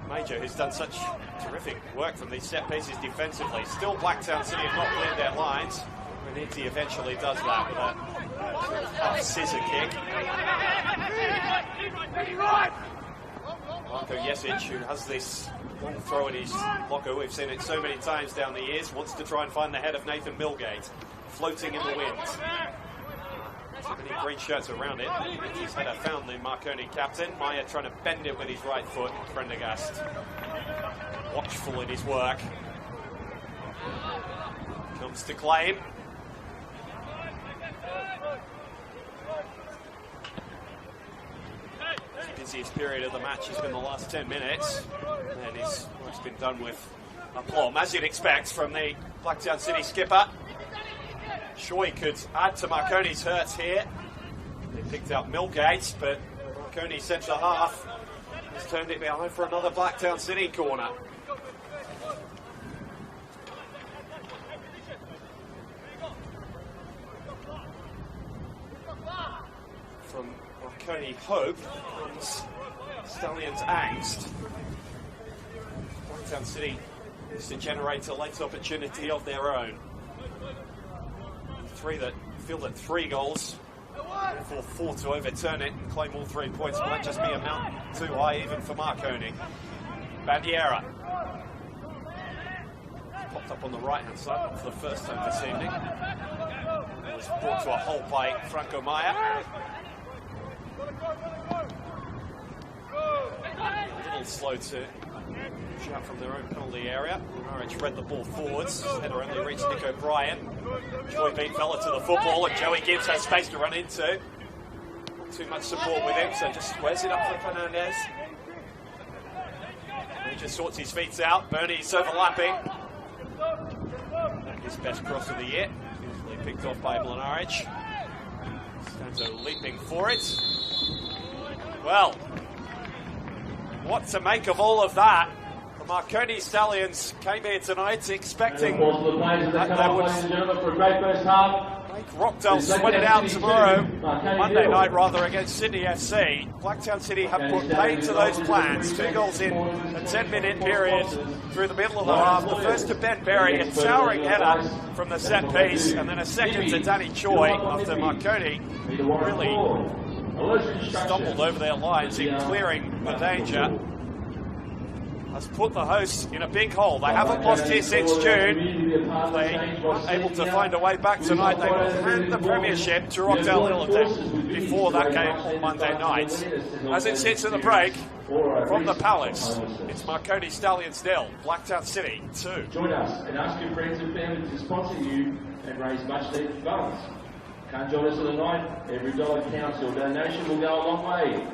Major, who's done such terrific work from these set-pieces defensively. Still, Blacktown City have not cleared their lines. Reniti eventually does that with a half scissor kick. Marco Jesic, who has this long throw in his locker, we've seen it so many times down the years, wants to try and find the head of Nathan Milgate, floating in the wind. Too many green shirts around it. He's had found the Marconi captain. Maya trying to bend it with his right foot. Prendergast watchful in his work. Comes to claim. busiest period of the match has been the last 10 minutes, and his work's been done with aplomb, as you'd expect from the Blacktown City skipper. Sure, he could add to Marconi's hurts here. They picked out Millgate, but Marconi centre half has turned it behind for another Blacktown City corner. From Marconi hope comes Stallions angst. Blacktown City needs to generate a late opportunity of their own. Three that fielded 3 goals, therefore 4 to overturn it and claim all 3 points might just be a mountain too high even for Marconi. Bandiera popped up on the right hand side, not for the first time this evening. It was brought to a halt by Franco Maya. A little slow to shout from their own penalty area. Norwich read the ball forwards. Header only reached Nick O'Brien. Joy beat fella to the football, and Joey Gibbs has space to run into. Not too much support with him, so just squares it up for Fernandez. He just sorts his feet out. Bernie's overlapping. His best cross of the year. Usually picked off by Mlinaric. Stanzo leaping for it. Well, what to make of all of that? The Marconi Stallions came here tonight expecting that they would make Rockdale sweat it out tomorrow, Monday night rather, against Sydney FC. Blacktown City have put paid to those plans. 2 goals in a 10-minute period through the middle of the half. The first to Ben Berry, a towering header from the set piece, and then a second to Danny Choi after Marconi really stumbled over their lines in clearing the danger. Has put the hosts in a big hole. They haven't lost here since June. They aren't able to find a way back tonight. They will hand the premiership to Rockdale Hillerton before that game on Monday night. As it sits at the break from the Palace, it's Marconi Stallions 0, Blacktown City 2. Join us and ask your friends and family to sponsor you and raise much needed funds. Can't join us tonight? Every dollar counts. Your donation will go a long way.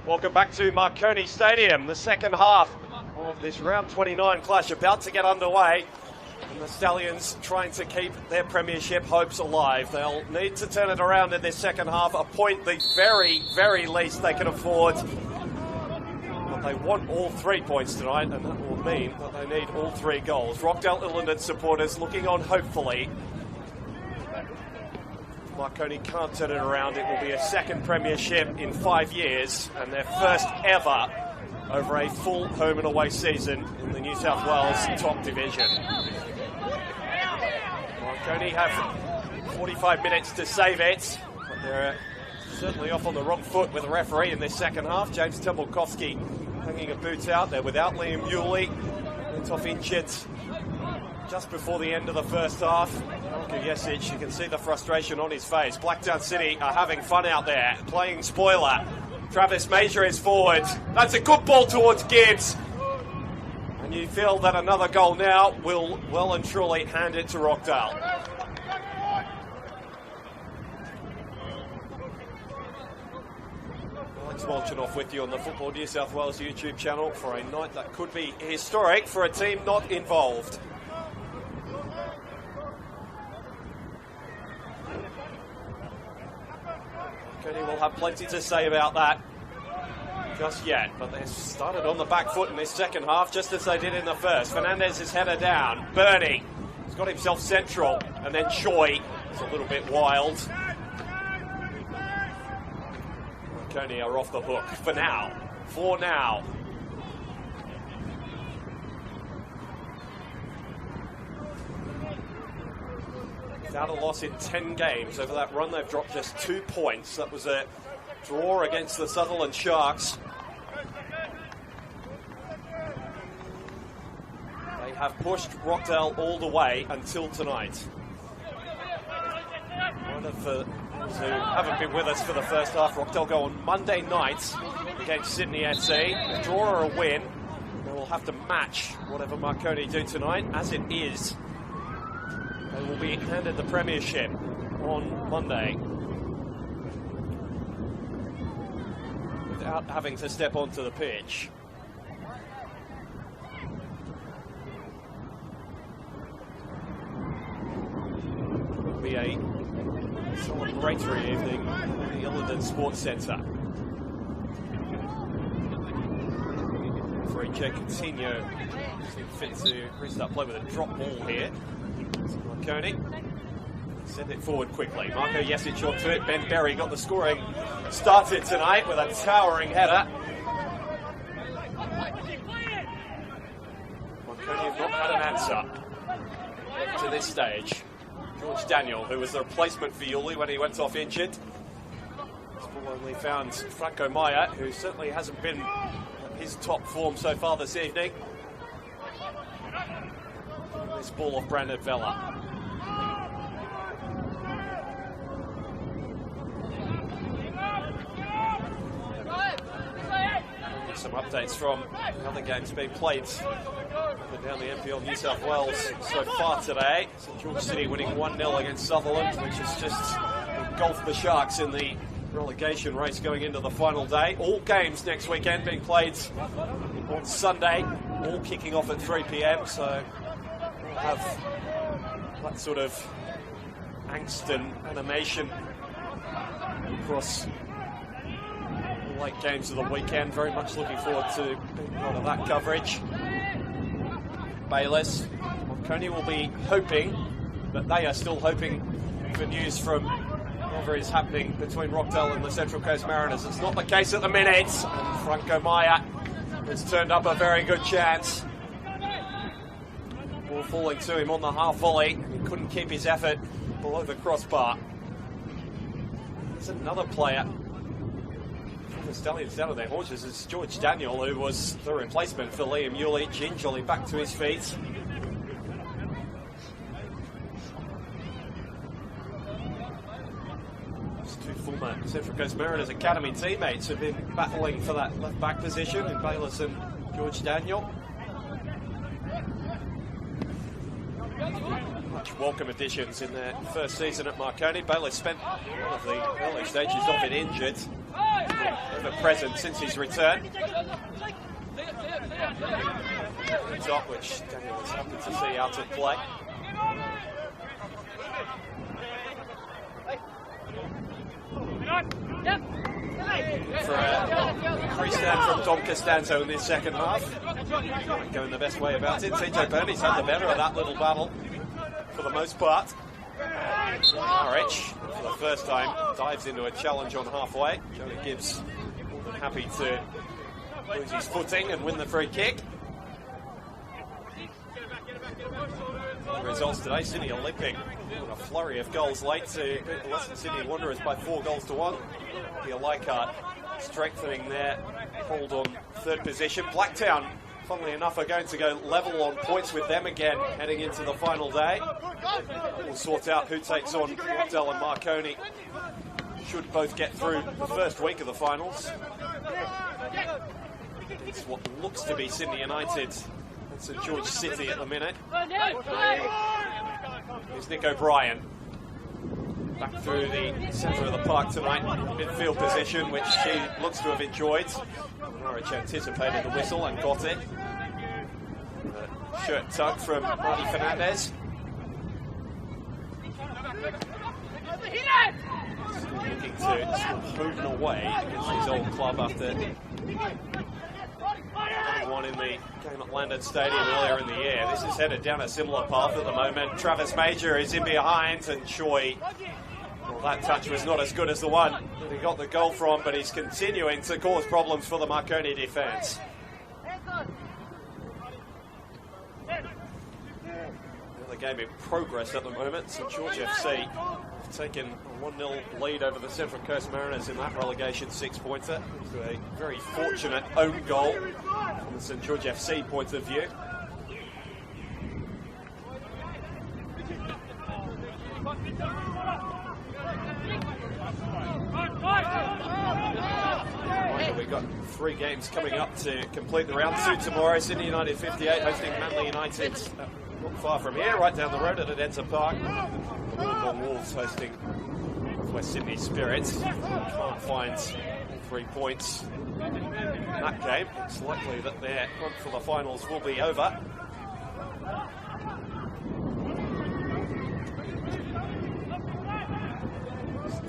Welcome back to Marconi Stadium. The second half of this round 29 clash about to get underway. And the Stallions trying to keep their premiership hopes alive. They'll need to turn it around in this second half. A point the very, very least they can afford. But they want all 3 points tonight, and that will mean that they need all 3 goals. Rockdale Illinden supporters looking on hopefully. Marconi can't turn it around. It will be a second premiership in 5 years and their first ever over a full home and away season in the New South Wales top division. Marconi have 45 minutes to save it, but they're certainly off on the wrong foot with the referee in this second half. James Tembulkowski hanging a boot out there without Liam Yulee. Went off injured just before the end of the first half. Jesic, you can see the frustration on his face. Blacktown City are having fun out there, playing spoiler. Travis Major is forward. That's a good ball towards Gibbs. And you feel that another goal now will well and truly hand it to Rockdale. Alex Molchanoff with you on the Football New South Wales YouTube channel for a night that could be historic for a team not involved. Marconi will have plenty to say about that just yet, but they've started on the back foot in this second half, just as they did in the first. Fernandez is header down. Bernie has got himself central, and then Choi is a little bit wild. Marconi are off the hook for now. Without a loss in 10 games over that run, they've dropped just 2 points. That was a draw against the Sutherland Sharks. They have pushed Rockdale all the way until tonight. One of the who haven't been with us for the first half, Rockdale go on Monday night against Sydney FC. A draw or a win, they will have to match whatever Marconi do tonight. As it is, they will be handed the premiership on Monday without having to step onto the pitch. It will be a celebratory evening at the Illinden Sports Centre. Free check, Coutinho fit to restart play with a drop ball here. Marconi send it forward quickly. Marco Jesic onto it. Ben Berry got the scoring started tonight with a towering header. Marconi have not had an answer to this stage. George Daniel, who was the replacement for Yulee when he went off injured. This ball only found Franco Maya, who certainly hasn't been at his top form so far this evening. This ball off Brandon Vella. Some updates from other games being played down the NPL New South Wales so far today. St George City winning 1-0 against Sutherland, which has just engulfed the Sharks in the relegation race going into the final day. All games next weekend being played on Sunday, all kicking off at 3 p.m, so we'll have that sort of angst and animation across late games of the weekend. Very much looking forward to being part of that coverage. Bayless, Marconi will be hoping, but they are still hoping for news from whatever is happening between Rockdale and the Central Coast Mariners. It's not the case at the minute, and Franco Maya has turned up a very good chance. Ball falling to him on the half volley. He couldn't keep his effort below the crossbar. There's another player. The Stallions down on their haunches is George Daniel, who was the replacement for Liam Yulee, gingerly back to his feet. Those two former Central Coast Mariners Academy teammates have been battling for that left back position in Bayless and George Daniel. Much welcome additions in their first season at Marconi. Bayless spent one of the early stages of it injured. ever present since his return. Top, which Daniel was happy to see out of play. For a freestand from Dom Costanzo in this second half. Going the best way about it. TJ Burney's had the better of that little battle for the most part. RH, for the first time, dives into a challenge on halfway. Joey Gibbs more than happy to lose his footing and win the free kick. Results today, Sydney Olympic a flurry of goals late to beat the Western Sydney Wanderers by 4-1. The Leichhardt strengthening their hold on third position. Blacktown, funnily enough, are going to go level on points with them again heading into the final day. We'll sort out who takes on Rockdale and Marconi. Should both get through the first week of the finals. It's what looks to be Sydney United and St George City at the minute. Here's Nick O'Brien. Back through the centre of the park tonight, midfield position, which she looks to have enjoyed. Norwich anticipated the whistle and got it. Shirt tug from Marty Fernandez. Still looking to sort of hone away against his old club after one in the game at Landon Stadium earlier in the year. This is headed down a similar path at the moment. Travis Major is in behind, and Choi, well, that touch was not as good as the one that he got the goal from, but he's continuing to cause problems for the Marconi defence. Another game in progress at the moment. St George FC have taken a 1-0 lead over the Central Coast Mariners in that relegation six-pointer. A very fortunate own goal from the St George FC point of view. We've got 3 games coming up to complete the round 2 tomorrow. Sydney United 58 hosting Manly United not far from here, right down the road at Adenza Park. The Wollongong Wolves hosting West Sydney Spirits. Can't find 3 points in that game. It's likely that their run for the finals will be over.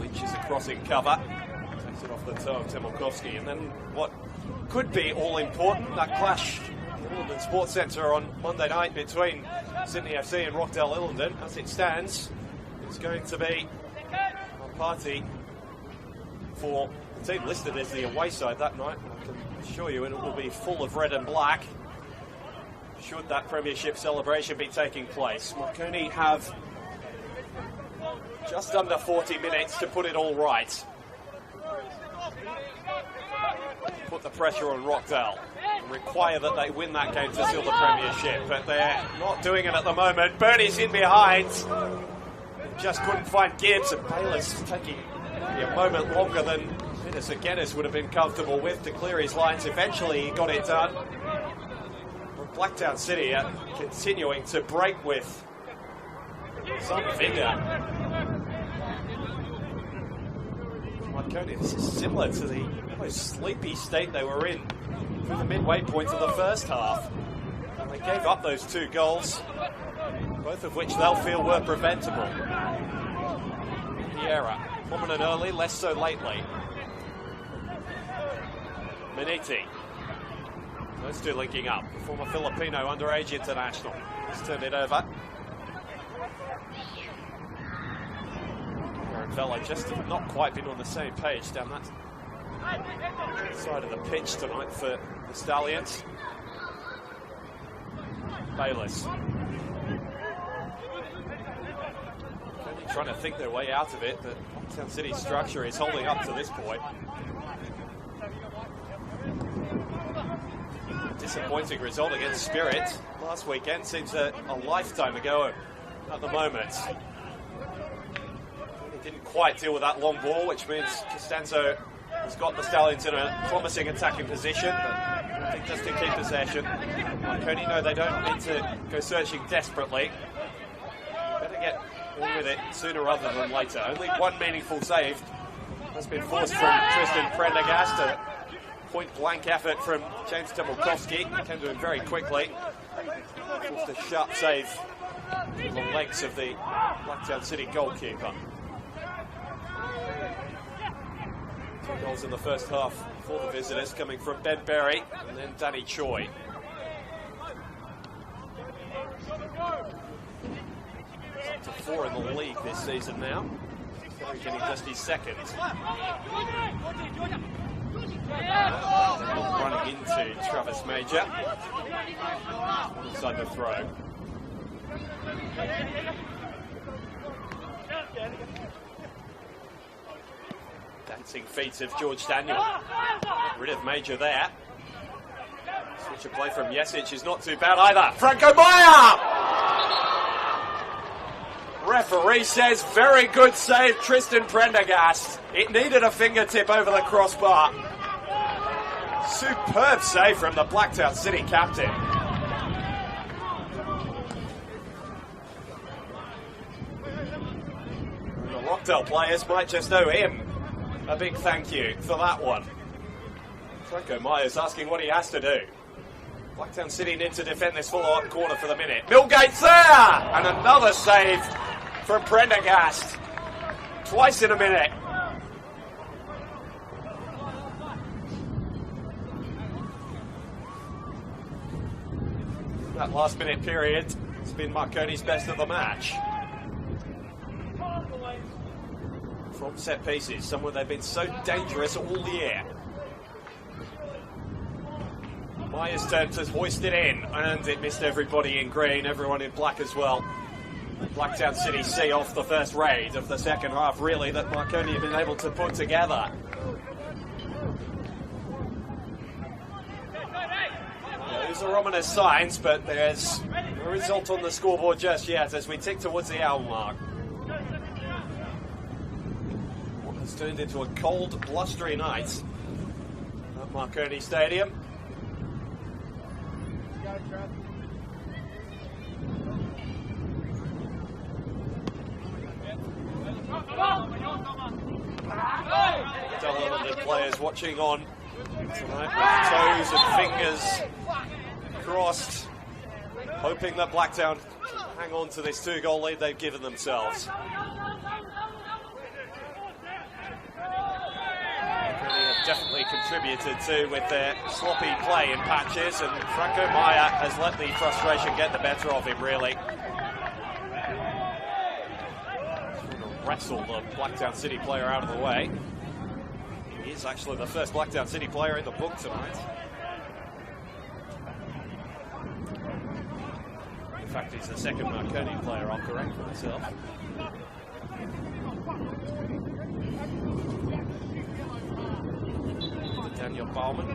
Leach is across in cover. Takes it off the toe of Temelkovsky. And then what could be all important, that clash in the London Sports Centre on Monday night between Sydney FC and Rockdale Illingdon. As it stands, it's going to be a party for the team listed as the away side that night. I can assure you, and it will be full of red and black should that premiership celebration be taking place. Marconi have just under 40 minutes to put it all right. Put the pressure on Rockdale and require that they win that game to seal the premiership, but they're not doing it at the moment. Bernie's in behind. Just couldn't find Gibbs, and Bayless taking a moment longer than Dennis Aguenis would have been comfortable with to clear his lines. Eventually he got it done. But Blacktown City are continuing to break with some vigour. Marconi, this is similar to the almost sleepy state they were in through the midway point of the first half. And they gave up those 2 goals, both of which they'll feel were preventable. Vieira, prominent early, less so lately. Maniti. Those 2 linking up. The former Filipino underage international. He's turned it over. and Vela just have not quite been on the same page down that side of the pitch tonight for the Stallions. Bayless. Only trying to think their way out of it, but Blacktown City's structure is holding up to this point. Disappointing result against Spirit last weekend. Seems a lifetime ago at the moment. He didn't quite deal with that long ball, which means Costanzo has got the Stallions in a promising attacking position, but I think just to keep possession. Marconi know they don't need to go searching desperately. Better get on with it sooner rather than later. Only one meaningful save has been forced from Tristan Prendergast. A point-blank effort from James Demolkowski. Came to him very quickly. Forced a sharp save on the legs of the Blacktown City goalkeeper. 2 goals in the first half for the visitors, coming from Ben Berry and then Danny Choi. Up to 4 in the league this season now. Berry getting just his second. Running into Travis Major. Inside the throw. Dancing feet of George Daniel. Got rid of Major there. Switch of play from Jesic is not too bad either. Franco Meyer! Referee says very good save, Tristan Prendergast. It needed a fingertip over the crossbar. Superb save from the Blacktown City captain. The Rockdale players might just owe him a big thank you for that one. Franco Meyer's asking what he has to do. Blacktown City need to defend this follow-up corner for the minute. Millgate's there! And another save from Prendergast. Twice in a minute. That last minute period has been Marconi's best of the match. From set pieces, somewhere they've been so dangerous all year. Meyer's turn to hoist it in, and it missed everybody in green, everyone in black as well. Blacktown City see off the first raid of the second half, really, that Marconi have been able to put together. Those are ominous signs, but there's no result on the scoreboard just yet as we tick towards the hour mark. What has turned into a cold, blustery night at Marconi Stadium. Talented players watching on tonight with toes and fingers crossed, hoping that Blacktown hang on to this 2-goal lead they've given themselves. They have definitely contributed to with their sloppy play in patches, and Franco Meyer has let the frustration get the better of him, really. Trying to wrestle the Blacktown City player out of the way. He is actually the first Blacktown City player in the book tonight. In fact, he's the second Marconi player, I'll correct myself. Daniel Bauman.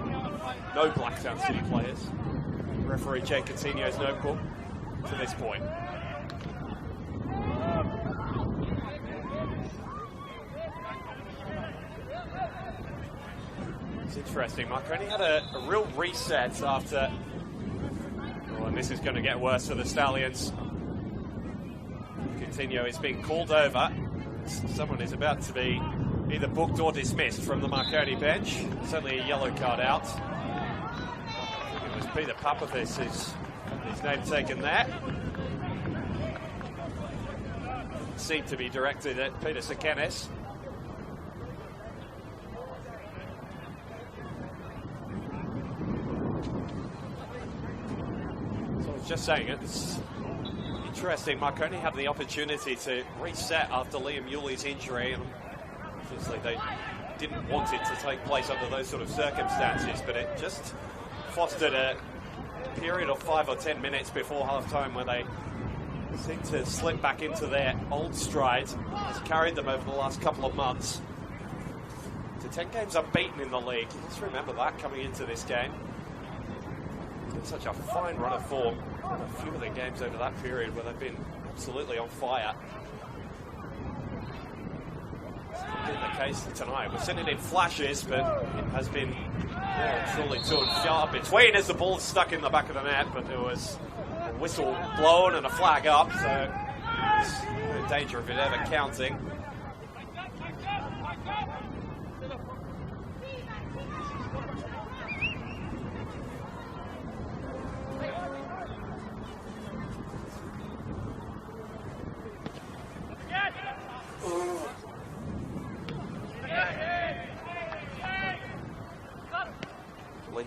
No Blacktown City players. Referee Jay Coutinho's notebook to this point. It's interesting. Marconi had a real reset after... Oh, and this is going to get worse for the Stallions. Coutinho is being called over. Someone is about to be either booked or dismissed from the Marconi bench. Certainly a yellow card out. I think it was Peter Papathis who's his name taken there. Seemed to be directed at Peter Sekenes. So I was just saying, it's interesting. Marconi had the opportunity to reset after Liam Yule's injury, and obviously they didn't want it to take place under those sort of circumstances, but it just fostered a period of 5 or 10 minutes before half-time where they seemed to slip back into their old stride. It's carried them over the last couple of months to 10 games unbeaten in the league. Let's remember that coming into this game. It's been such a fine run of form in a few of the games over that period where they've been absolutely on fire. Been the case tonight. We've seen it in flashes, but it has been truly to and far between as the ball's stuck in the back of the net, but there was a whistle blown and a flag up, so there's no danger of it ever counting.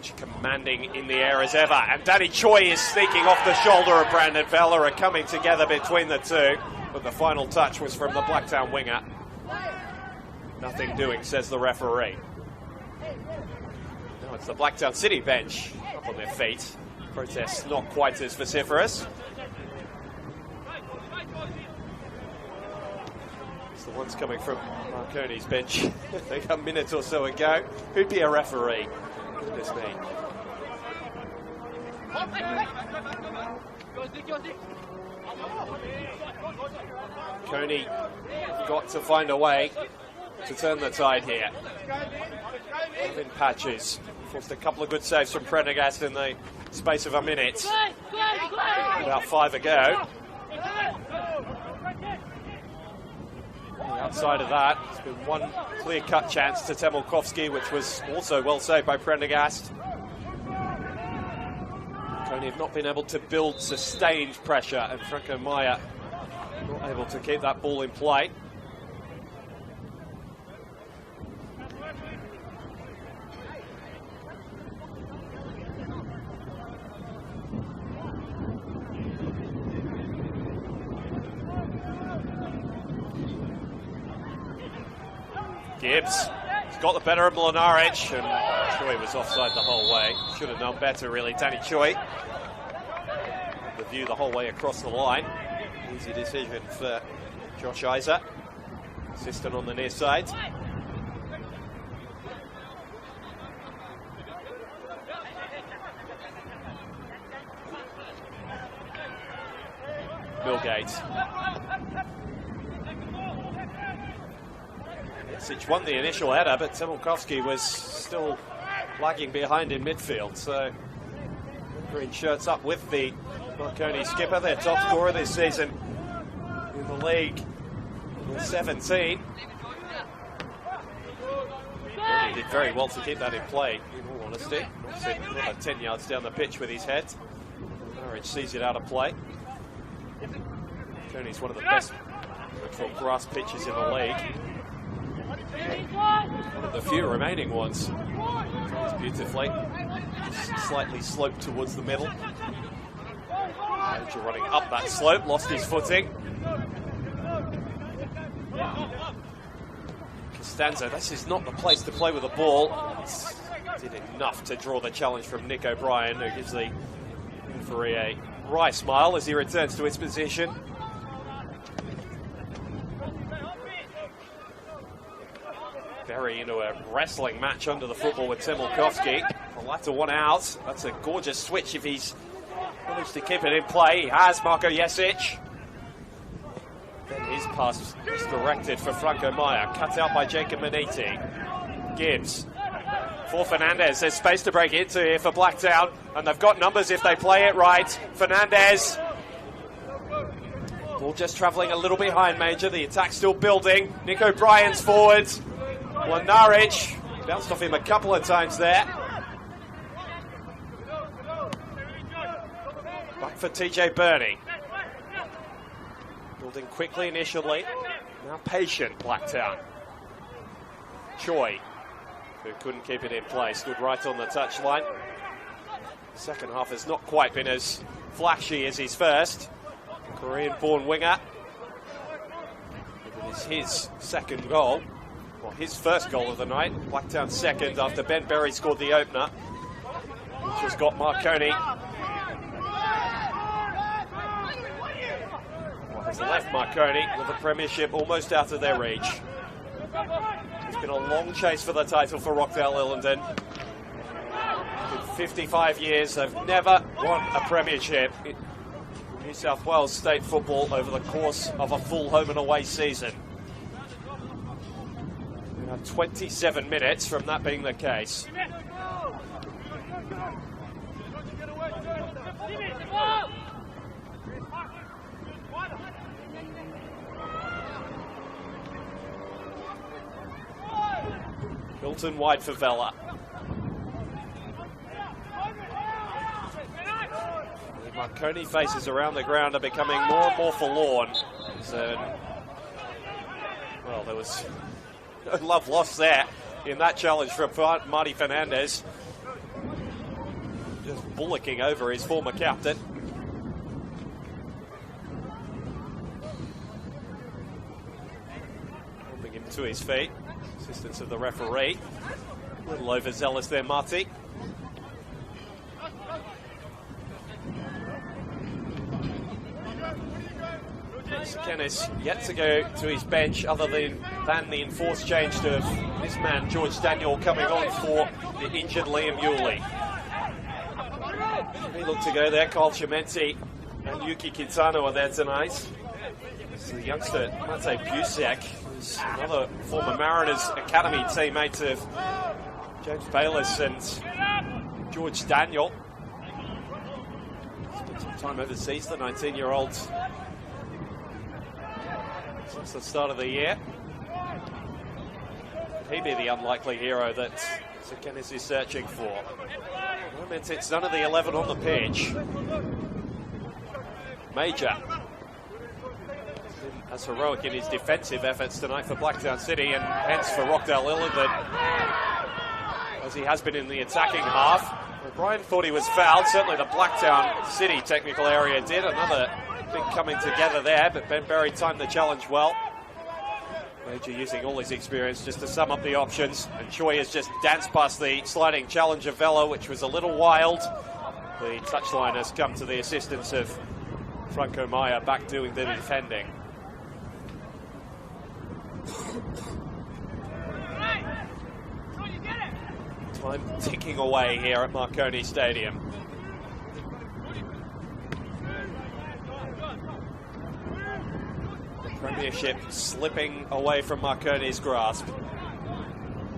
bench commanding in the air as ever. And Danny Choi is sneaking off the shoulder of Brandon Vella, are coming together between the two. But the final touch was from the Blacktown winger. Nothing doing, says the referee. Now it's the Blacktown City bench up on their feet. Protest not quite as vociferous. It's the ones coming from Marconi's bench I think a minute or so ago. Who'd be a referee? Goodness me. Marconi got to find a way to turn the tide here. In patches. Forced a couple of good saves from Prendergast in the space of a minute. About 5 ago. Outside of that, there's been one clear-cut chance to Temolkovsky, which was also well saved by Prendergast. Marconi have not been able to build sustained pressure, and Franco Meyer not able to keep that ball in play. Gibbs has got the better of Mlinaric, and Choi was offside the whole way. Should have known better, really. Danny Choi. The view the whole way across the line. Easy decision for Josh Isa. Assistant on the near side. Millgate. Yesic won the initial header, but Temolkovsky was still lagging behind in midfield. So green shirts up with the Marconi skipper, their top scorer this season in the league with 17. He did very well to keep that in play, in all honesty. Not 10 yards down the pitch with his head. Norwich sees it out of play. Marconi's one of the best grass pitches in the league. One of the few remaining ones. Goes beautifully. Just slightly sloped towards the middle. Major running up that slope, lost his footing. Costanza, this is not the place to play with the ball. Did enough to draw the challenge from Nick O'Brien, who gives the referee a wry smile as he returns to his position. Very into a wrestling match under the football with Temolkovsky. The latter one out. That's a gorgeous switch if he's managed to keep it in play. He has Marko Jesic. Then his pass was directed for Franco Meyer. Cut out by Jacob Maniti. Gibbs for Fernandez. There's space to break into here for Blacktown. And they've got numbers if they play it right. Fernandez. Ball just travelling a little behind Major. The attack still building. Nick O'Brien's forwards. Mlinaric bounced off him a couple of times there. Back for TJ Burney. Building quickly initially. Now patient, Blacktown. Choi, who couldn't keep it in place, stood right on the touchline. Second half has not quite been as flashy as his first. Korean-born winger. It is his second goal. Well, his first goal of the night. Blacktown second after Ben Berry scored the opener, which has got Marconi. Well, has left Marconi with the premiership almost out of their reach. It's been a long chase for the title for Rockdale Illingdon. In 55 years, they've never won a premiership in New South Wales state football over the course of a full home and away season. 27 minutes from that being the case. Hilton wide for Vella. The Marconi faces around the ground are becoming more and more forlorn. Well, there was no love lost there in that challenge from Marty Fernandez. bullocking over his former captain. Helping him to his feet. Assistance of the referee. A little overzealous there, Marty. Kennis yet to go to his bench other than the enforced change to this man, George Daniel, coming on for the injured Liam Yulee. He looked to go there. Carl Chimenti and Yuki Kitano are there tonight. This is the youngster, Mate Busek, who's another former Mariners Academy teammate of James Bayless and George Daniel. Spent some time overseas, the 19-year-old. Since the start of the year. Could he be the unlikely hero that Kennis is searching for? At the moment, it's none of the 11 on the pitch. Major has been as heroic in his defensive efforts tonight for Blacktown City, and hence for Rockdale Illidan as he has been in the attacking half. O'Brien thought he was fouled. Certainly the Blacktown City technical area did. Another big coming together there, but Ben Berry timed the challenge well. Major using all his experience just to sum up the options, and Choi has just danced past the sliding challenge of Vela, which was a little wild. The touchline has come to the assistance of Franco Maya, back doing the defending. Time ticking away here at Marconi Stadium. Premiership slipping away from Marconi's grasp.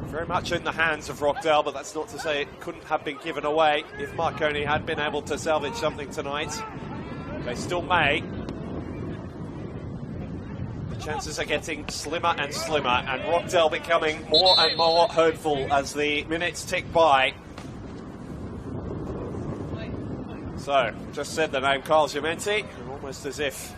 Very much in the hands of Rockdale, but that's not to say it couldn't have been given away if Marconi had been able to salvage something tonight. They still may. The chances are getting slimmer and slimmer, and Rockdale becoming more and more hopeful as the minutes tick by. So, just said the name Carl Giamenti, almost as if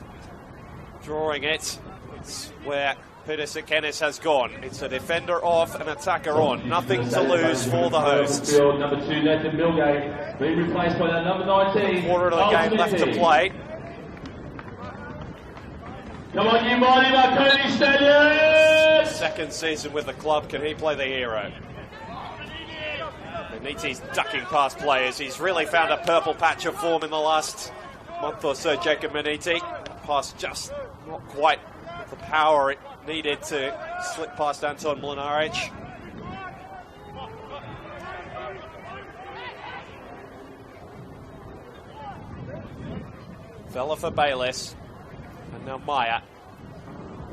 drawing it. It's where Peter Kennis has gone. It's a defender off, an attacker on. Nothing to lose for the hosts. Number 2, Nathan Milgate, being replaced by number 19. Quarter of the game left to play. Come on, you mighty Marconi Stallions! Second season with the club. Can he play the hero? Beniti's ducking past players. He's really found a purple patch of form in the last month or so, Jacob Beniti. Pass just not quite the power it needed to slip past Anton Mlinaric. Vela for Bayless, and now Maya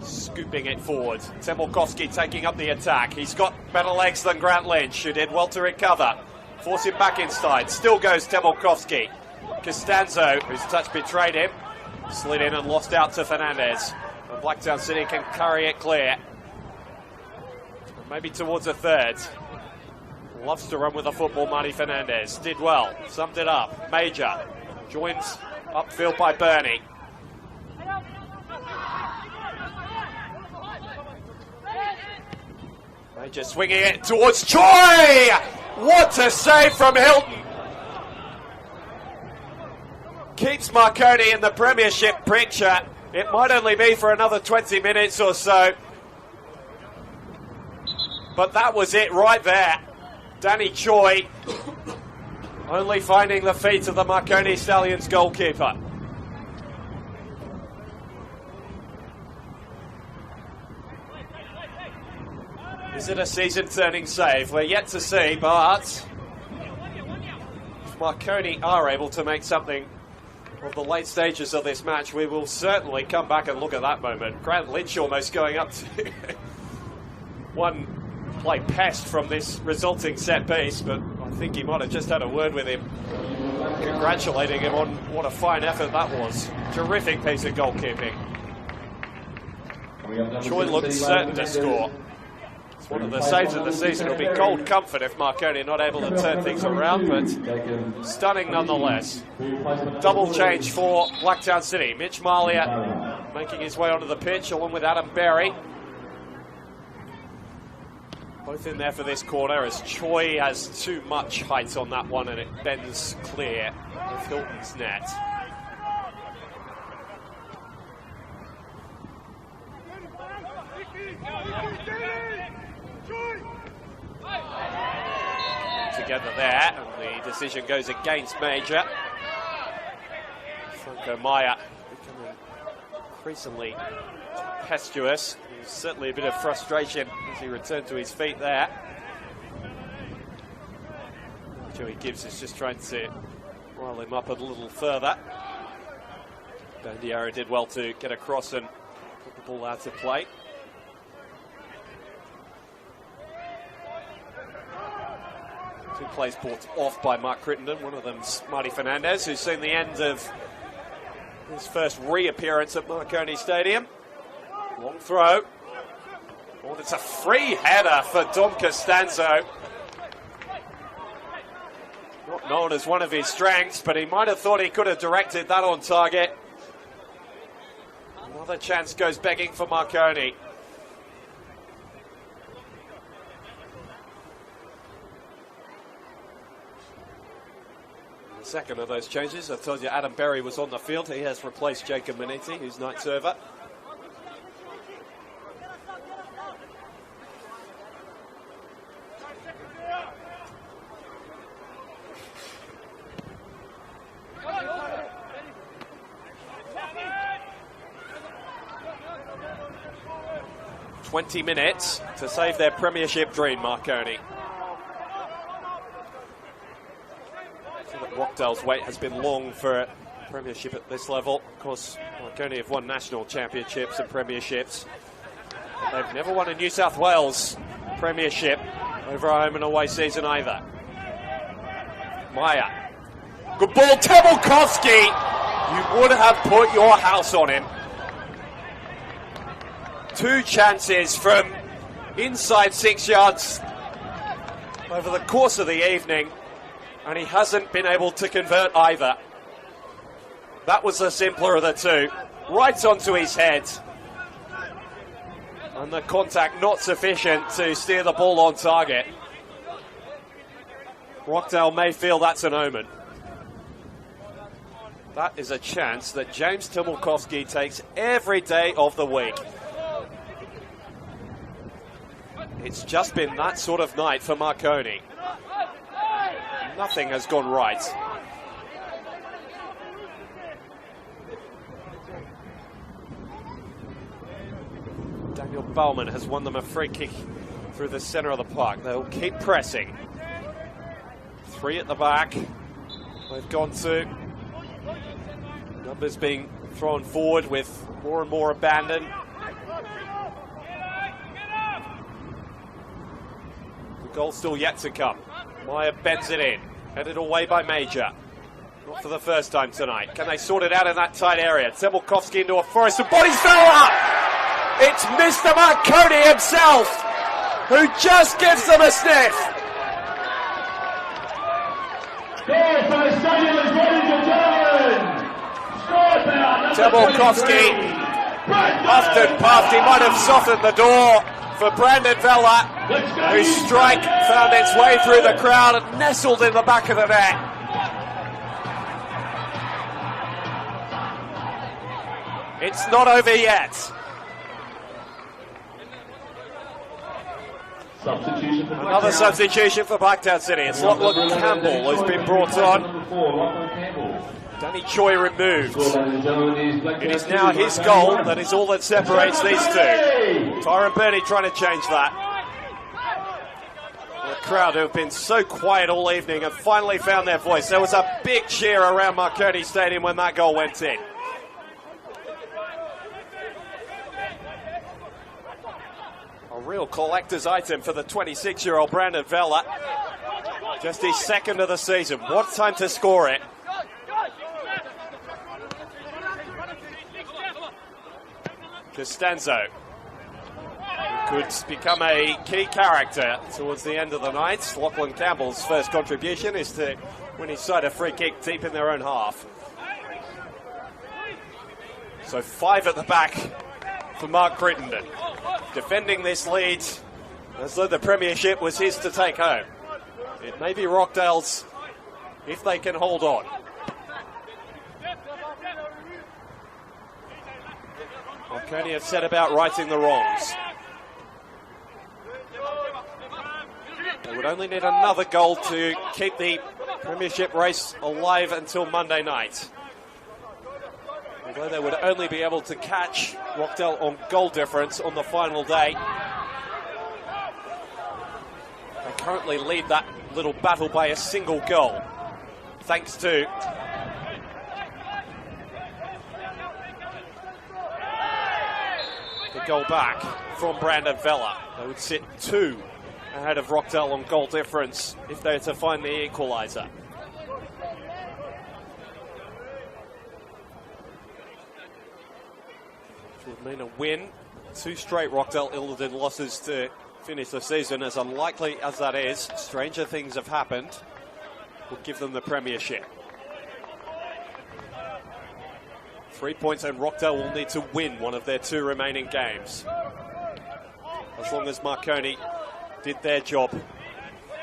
scooping it forward. Temolkowski taking up the attack. He's got better legs than Grant Lynch, who did well to recover. Force him back inside. Still goes Temolkowski. Costanzo, whose touch betrayed him, slid in and lost out to Fernandez. And Blacktown City can carry it clear. Maybe towards a third. Loves to run with the football, Marty Fernandez. Did well, summed it up. Major joined upfield by Bernie. Major swinging it towards Choi! What a save from Hilton! Keeps Marconi in the Premiership picture. It might only be for another 20 minutes or so. But that was it right there. Danny Choi only finding the feet of the Marconi Stallions goalkeeper. Is it a season-turning save? We're yet to see, but if Marconi are able to make something of the late stages of this match, we will certainly come back and look at that moment. Grant Lynch almost going up to one play pest from this resulting set piece, but I think he might have just had a word with him, congratulating him on what a fine effort that was. Terrific piece of goalkeeping. Choi looked certain to score. It's one of the saves of the season. It'll be cold comfort if Marconi are not able to turn things around, but stunning nonetheless. Double change for Blacktown City. Mitch Malia making his way onto the pitch along with Adam Berry. Both in there for this corner as Choi has too much height on that one and it bends clear of Hilton's net. Together there, and the decision goes against Major. Franco Maya becoming increasingly tempestuous. There's certainly a bit of frustration as he returned to his feet there. Joey Gibbs is just trying to rile him up a little further. Bandiera did well to get across and put the ball out of play. Two plays brought off by Mark Crittenden. One of them's Marty Fernandez, who's seen the end of his first reappearance at Marconi Stadium. Long throw. Oh, it's a free header for Dom Costanzo. Not known as one of his strengths, but he might have thought he could have directed that on target. Another chance goes begging for Marconi. Second of those changes, I told you Adam Berry was on the field. He has replaced Jacob Maniti, who's night server. "20 minutes to save their premiership dream, Marconi." Rockdale's wait has been long for a premiership at this level. Of course, Marconi have won national championships and premierships. But they've never won a New South Wales premiership over a home and away season either. Maya. Good ball, Tebelkovsky! You would have put your house on him. Two chances from inside 6 yards over the course of the evening, and he hasn't been able to convert either. That was the simpler of the two. Right onto his head. And the contact not sufficient to steer the ball on target. Rockdale may feel that's an omen. That is a chance that James Tebelkovsky takes every day of the week. It's just been that sort of night for Marconi. Nothing has gone right. Daniel Bowman has won them a free kick through the centre of the park. They'll keep pressing. Three at the back. They've gone to. Numbers being thrown forward with more and more abandon. The goal still yet to come. Maya bends it in, headed away by Major. Not for the first time tonight. Can they sort it out in that tight area? Tebelkovsky into a forest of bodies fell up! It's Mr. Marconi himself, who just gives them a sniff. Tebelkovsky, puffed and puffed. He might have softened the door for Brandon Vella, whose strike found its way through the crowd and nestled in the back of the net. It's not over yet. Another substitution for Blacktown City. It's Lachlan Campbell who's been brought on. Danny Choi removed. It is now his goal that is all that separates these two. Tyron Burney trying to change that. The crowd who have been so quiet all evening have finally found their voice. There was a big cheer around Marconi Stadium when that goal went in. A real collector's item for the 26-year-old Brandon Vella. Just his second of the season. What time to score it. Costanzo, who could become a key character towards the end of the night. Lachlan Campbell's first contribution is to win his side a free kick deep in their own half. So 5 at the back for Mark Crittenden. Defending this lead as though the premiership was his to take home. It may be Rockdale's if they can hold on. Marconi have set about righting the wrongs. They would only need another goal to keep the premiership race alive until Monday night. Although they would only be able to catch Rockdale on goal difference on the final day. They currently lead that little battle by a single goal, thanks to the goal back from Brandon Vella. They would sit 2 ahead of Rockdale on goal difference if they were to find the equaliser. Which would mean a win. 2 straight Rockdale Illidan losses to finish the season. As unlikely as that is, stranger things have happened. Would give them the premiership. 3 points, and Rockdale will need to win one of their 2 remaining games. As long as Marconi did their job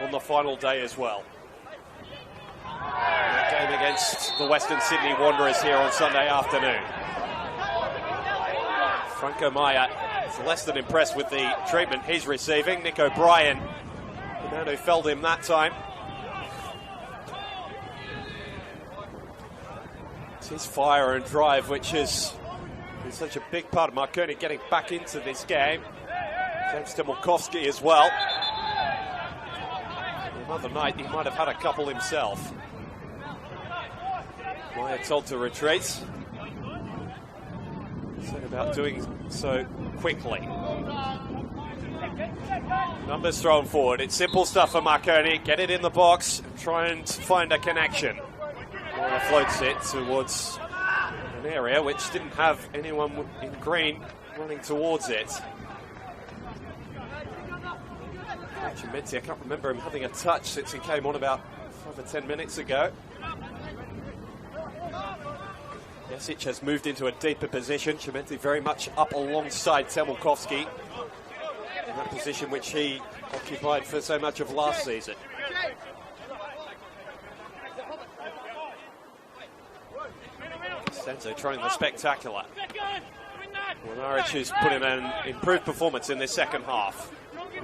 on the final day as well. A game against the Western Sydney Wanderers here on Sunday afternoon. Franco Maya is less than impressed with the treatment he's receiving. Nick O'Brien, the man who felled him that time. It's his fire and drive which is such a big part of Marconi getting back into this game. Thanks to Mulkowski as well. Another night he might have had a couple himself. Maya told to retreat. Said about doing so quickly. Numbers thrown forward. It's simple stuff for Marconi. Get it in the box and try and find a connection. Maya floats it towards an area which didn't have anyone in green running towards it. Chimenti, I can't remember him having a touch since he came on about 5 or 10 minutes ago. Jesic has moved into a deeper position. Chimenti very much up alongside Temulkovski in that position which he occupied for so much of last season. Stenzo trying the spectacular. Norwich has put in an improved performance in this second half.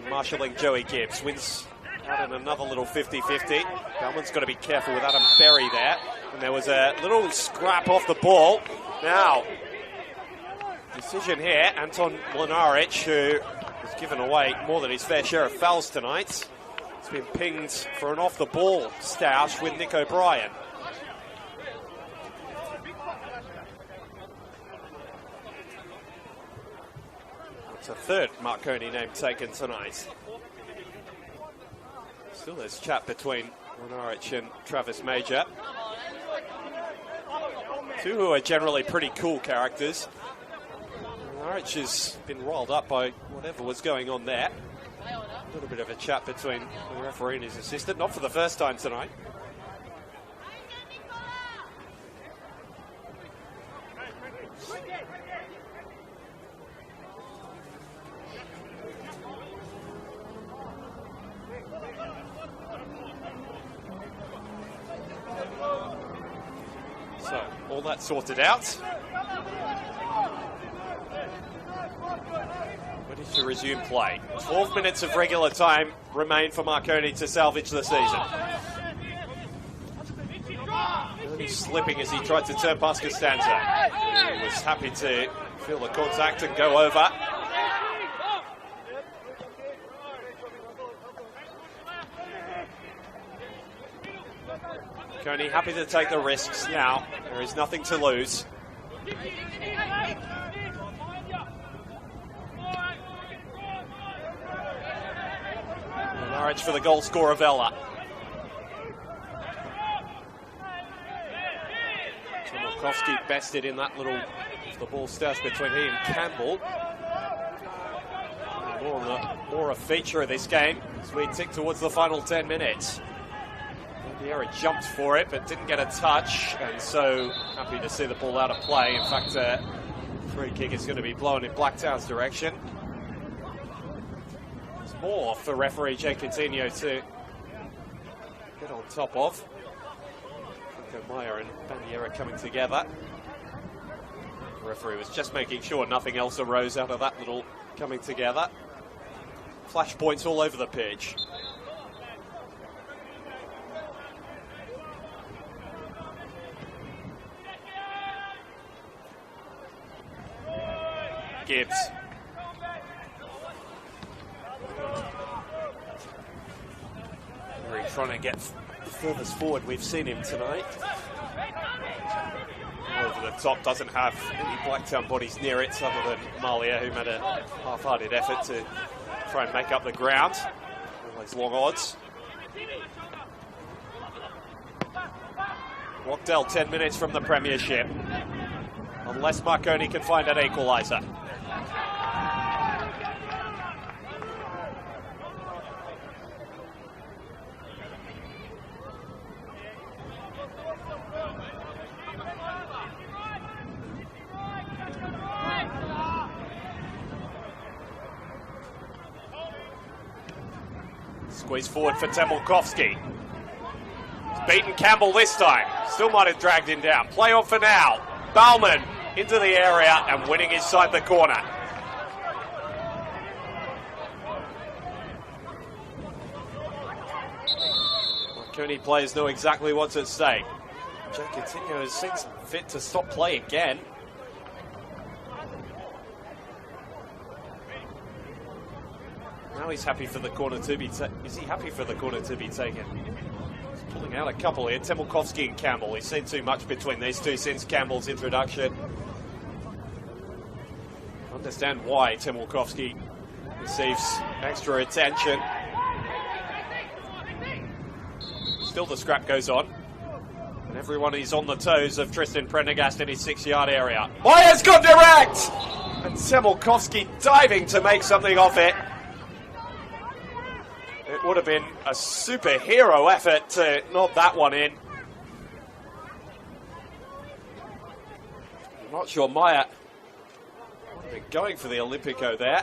Marshalling Joey Gibbs, wins out in another little 50-50. Gulman's got to be careful with Adam Berry there. And there was a little scrap off the ball. Now, decision here, Anton Mlinaric, who has given away more than his fair share of fouls tonight. It's been pinged for an off-the-ball stoush with Nick O'Brien. A third Marconi name taken tonight. Still there's chat between Mlinaric and Travis Major. 2 who are generally pretty cool characters. Mlinaric has been riled up by whatever was going on there. A little bit of a chat between the referee and his assistant, not for the first time tonight. So, all that sorted out. Ready to resume play. 12 minutes of regular time remain for Marconi to salvage the season. Really slipping as he tried to turn past Costanza. He was happy to feel the contact and go over. Marconi happy to take the risks now. There is nothing to lose. Mlinaric for the goal scorer, Vella. Mulkowski bested in that little the ball stash between he and Campbell. More a feature of this game as we tick towards the final 10 minutes. Vieira jumped for it but didn't get a touch, and so happy to see the ball out of play. In fact, free kick is going to be blown in Blacktown's direction. more for referee Jay Coutinho to get on top of. Meyer and Bandiera coming together. The referee was just making sure nothing else arose out of that little coming together. Flashpoints all over the pitch. Gibbs. Really trying to get furthest forward we've seen him tonight. Over the top, doesn't have any Blacktown bodies near it other than Malia, who made a half-hearted effort to try and make up the ground. Always long odds. Rockdale 10 minutes from the Premiership. Unless Marconi can find an equaliser. Squeeze forward for Temolkovski. He's beaten Campbell this time. Still might have dragged him down. Play on for now. Bauman into the area and winning inside the corner. Marconi players know exactly what's at stake. Jay Coutinho has since fit to stop play again. Now he's happy for the corner to be is he happy for the corner to be taken? He's pulling out a couple here. Temolkovski and Campbell. He's seen too much between these two since Campbell's introduction. Understand why Temolkovski receives extra attention. Still the scrap goes on. And everyone is on the toes of Tristan Prendergast in his 6-yard area. Moya's gone direct! And Temolkovski diving to make something of it. It would have been a superhero effort to knock that one in. I'm not sure Meyer would have been going for the Olympico there.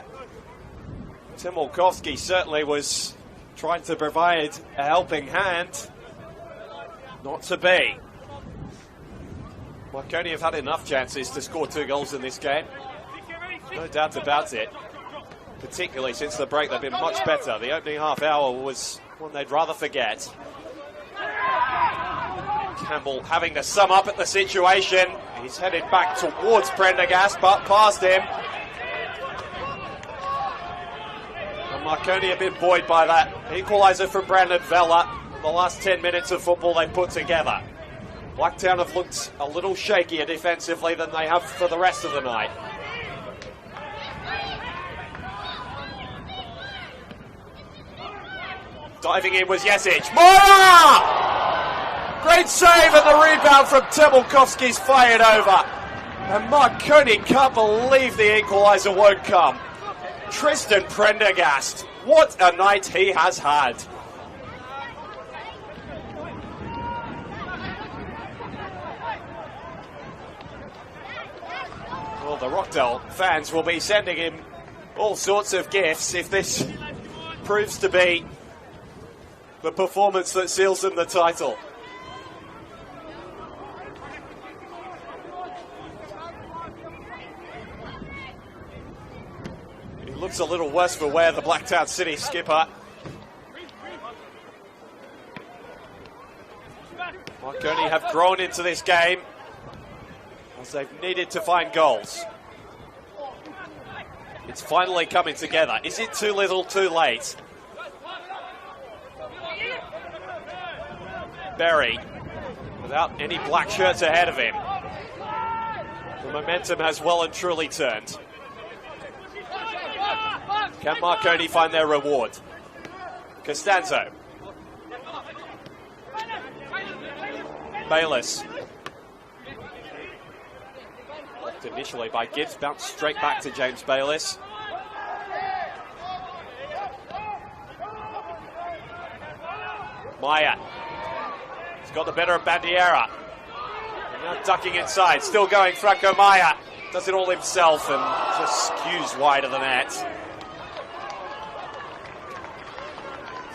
Temolkovski certainly was trying to provide a helping hand. Not to be. Marconi have had enough chances to score 2 goals in this game. No doubt about it. Particularly since the break, they've been much better. The opening half hour was one they'd rather forget. Campbell having to sum up at the situation. He's headed back towards Prendergast, but past him. And Marconi have been buoyed by that equaliser from Brandon Vella. The last 10 minutes of football they put together. Blacktown have looked a little shakier defensively than they have for the rest of the night. Diving in was Jesic. Moya! Great save, and the rebound from Temolkovski's fired over. And Marconi can't believe the equaliser won't come. Tristan Prendergast, what a night he has had. Well, the Rockdale fans will be sending him all sorts of gifts if this proves to be the performance that seals them the title. It looks a little worse for wear, the Blacktown City skipper. Marconi have grown into this game as they've needed to find goals. It's finally coming together. Is it too little, too late? Berry, without any black shirts ahead of him. The momentum has well and truly turned. Can Marconi find their reward? Costanzo. Bayless. Blocked initially by Gibbs, bounced straight back to James Bayless. Meyer. He's got the better of Bandiera. And now ducking inside, still going Franco Meyer. Does it all himself and just skews wide of the net.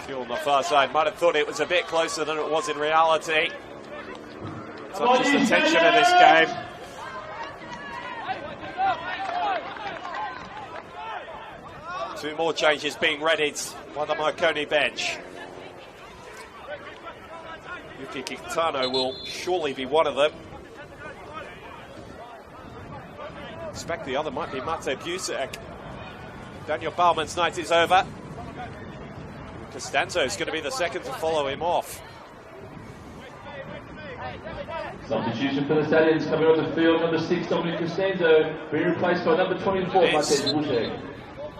Few on the far side might have thought it was a bit closer than it was in reality. Touches the tension of this game. Two more changes being readied by the Marconi bench. Yuki Kitano will surely be one of them. I expect the other might be Mate Busek. Daniel Bauman's night is over. Costanzo is going to be the second to follow him off. Substitution for the Stallions coming on the field, number 6, Dominic Costanzo, being replaced by number 24, Mate Busek.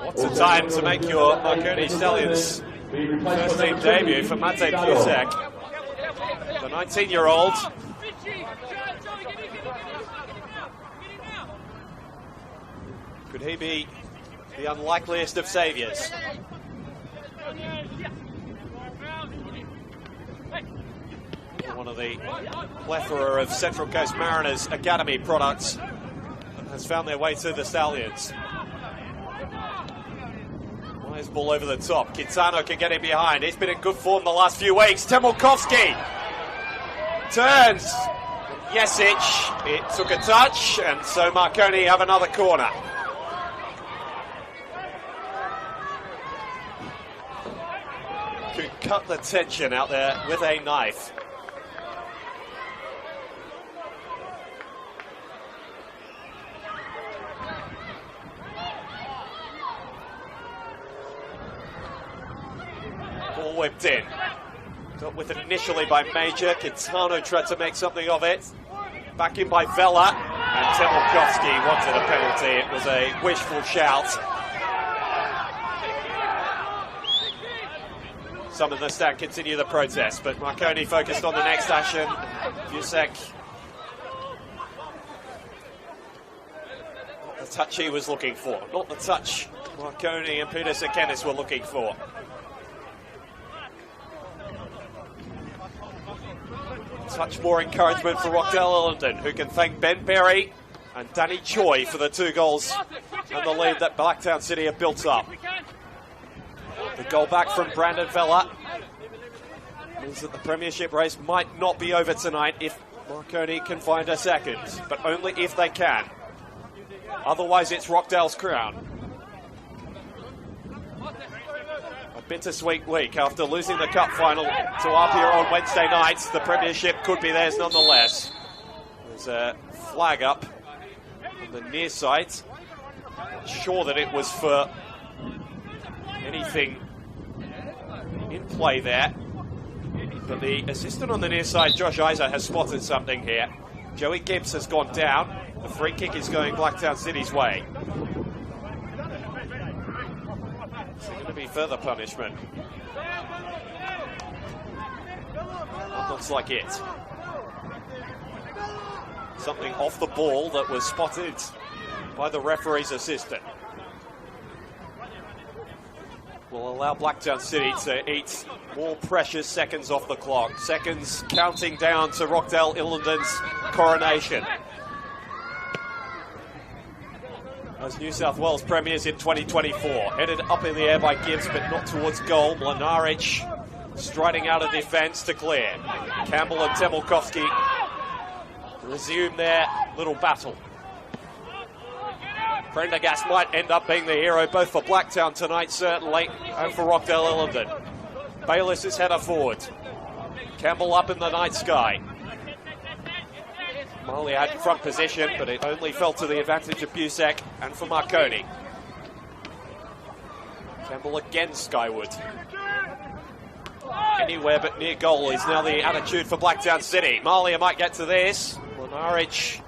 What's the time to make your Marconi Stallions first team debut for Mate Busek, the 19-year-old. Could he be the unlikeliest of saviours? One of the plethora of Central Coast Mariners Academy products has found their way to the Stallions. Nice ball over the top. Kitano can get him behind. He's been in good form the last few weeks. Temolkovsky turns. Jesic, it took a touch, and so Marconi have another corner. Could cut the tension out there with a knife. Ball whipped in. Dealt with it initially by Major. Kitano tried to make something of it. Back in by Vela. And Temolkovsky wanted a penalty. It was a wishful shout. Some in the stand continue the protest, but Marconi focused on the next action. Busek. Not the touch he was looking for. Not the touch Marconi and Peter Sekenis were looking for. Touch more encouragement for Rockdale Ellenden, who can thank Ben Berry and Danny Choi for the 2 goals and the lead that Blacktown City have built up. The goal back from Brandon Vela means that the premiership race might not be over tonight if Marconi can find a second, but only if they can. Otherwise, it's Rockdale's crown. A bittersweet week after losing the cup final to Apia on Wednesday night. The premiership could be theirs nonetheless. There's a flag up on the near side. Not sure that it was for anything in play there, but the assistant on the near side, Josh Iser, has spotted something here. Joey Gibbs has gone down. The free kick is going Blacktown City's way. Is there going to be further punishment? That looks like it. Something off the ball that was spotted by the referee's assistant. Will allow Blacktown City to eat more precious seconds off the clock. Seconds counting down to Rockdale Illenden's coronation as New South Wales premiers in 2024. Headed up in the air by Gibbs, but not towards goal. Mlinaric striding out of defence to clear. Campbell and Temolkovsky resume their little battle. Prendergast might end up being the hero both for Blacktown tonight, certainly, and for Rockdale Ellenden. Bayliss is header forward. Campbell up in the night sky. Marley had front position, but it only fell to the advantage of Busek and for Marconi. Campbell again skyward. Anywhere but near goal is now the attitude for Blacktown City. Marley might get to this. Mlinaric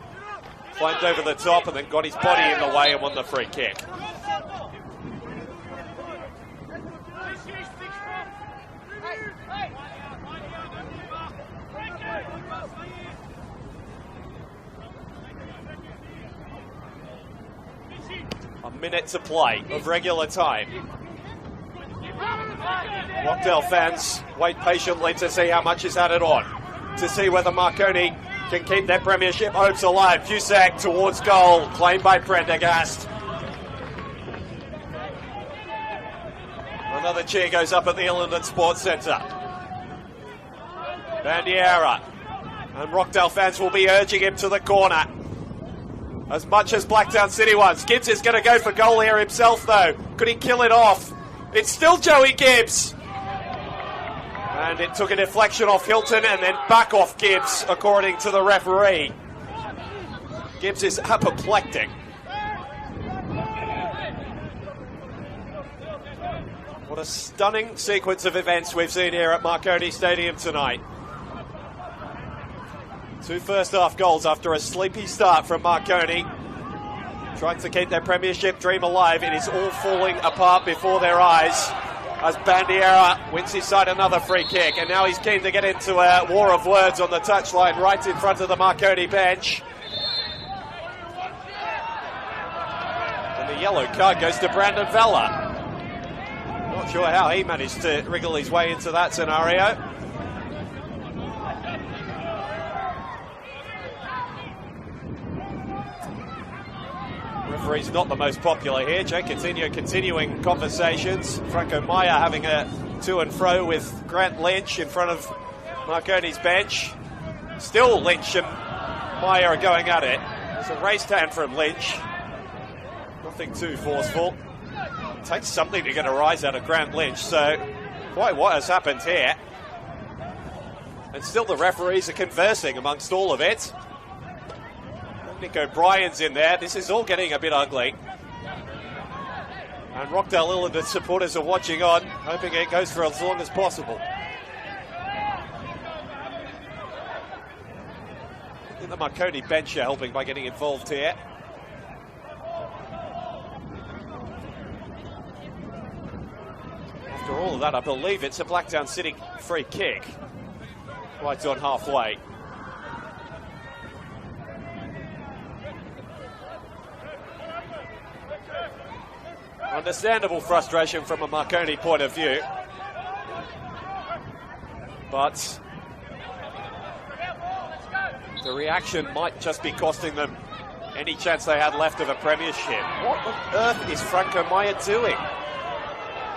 climbed over the top and then got his body in the way and won the free kick. A minute to play of regular time. Rockdale fans wait patiently to see how much is added on, to see whether Marconi can keep their premiership hopes alive. Busek towards goal, claimed by Prendergast. Another cheer goes up at the Illington Sports Centre. Bandiera and Rockdale fans will be urging him to the corner as much as Blacktown City wants. Gibbs is going to go for goal here himself, though. Could he kill it off? It's still Joey Gibbs. And it took a deflection off Hilton and then back off Gibbs, according to the referee. Gibbs is apoplectic. What a stunning sequence of events we've seen here at Marconi Stadium tonight. 2 first-half goals after a sleepy start from Marconi. Trying to keep their premiership dream alive. It is all falling apart before their eyes as Bandiera wins his side another free kick. And now he's keen to get into a war of words on the touchline right in front of the Marconi bench. And the yellow card goes to Brandon Vella. Not sure how he managed to wriggle his way into that scenario. Referee's not the most popular here. Jake Coutinho continuing conversations. Franco Maya having a to and fro with Grant Lynch in front of Marconi's bench. Still Lynch and Maya are going at it. It's a raised hand from Lynch. Nothing too forceful. It takes something to get a rise out of Grant Lynch, so quite what has happened here. And still the referees are conversing amongst all of it. Nick O'Brien's in there. This is all getting a bit ugly. And Rockdale Illington supporters are watching on, hoping it goes for as long as possible. I think the Marconi bench are helping by getting involved here. After all of that, I believe it's a Blacktown City free kick. Right on halfway. Understandable frustration from a Marconi point of view. But the reaction might just be costing them any chance they had left of a premiership. What on earth is Franco Maya doing?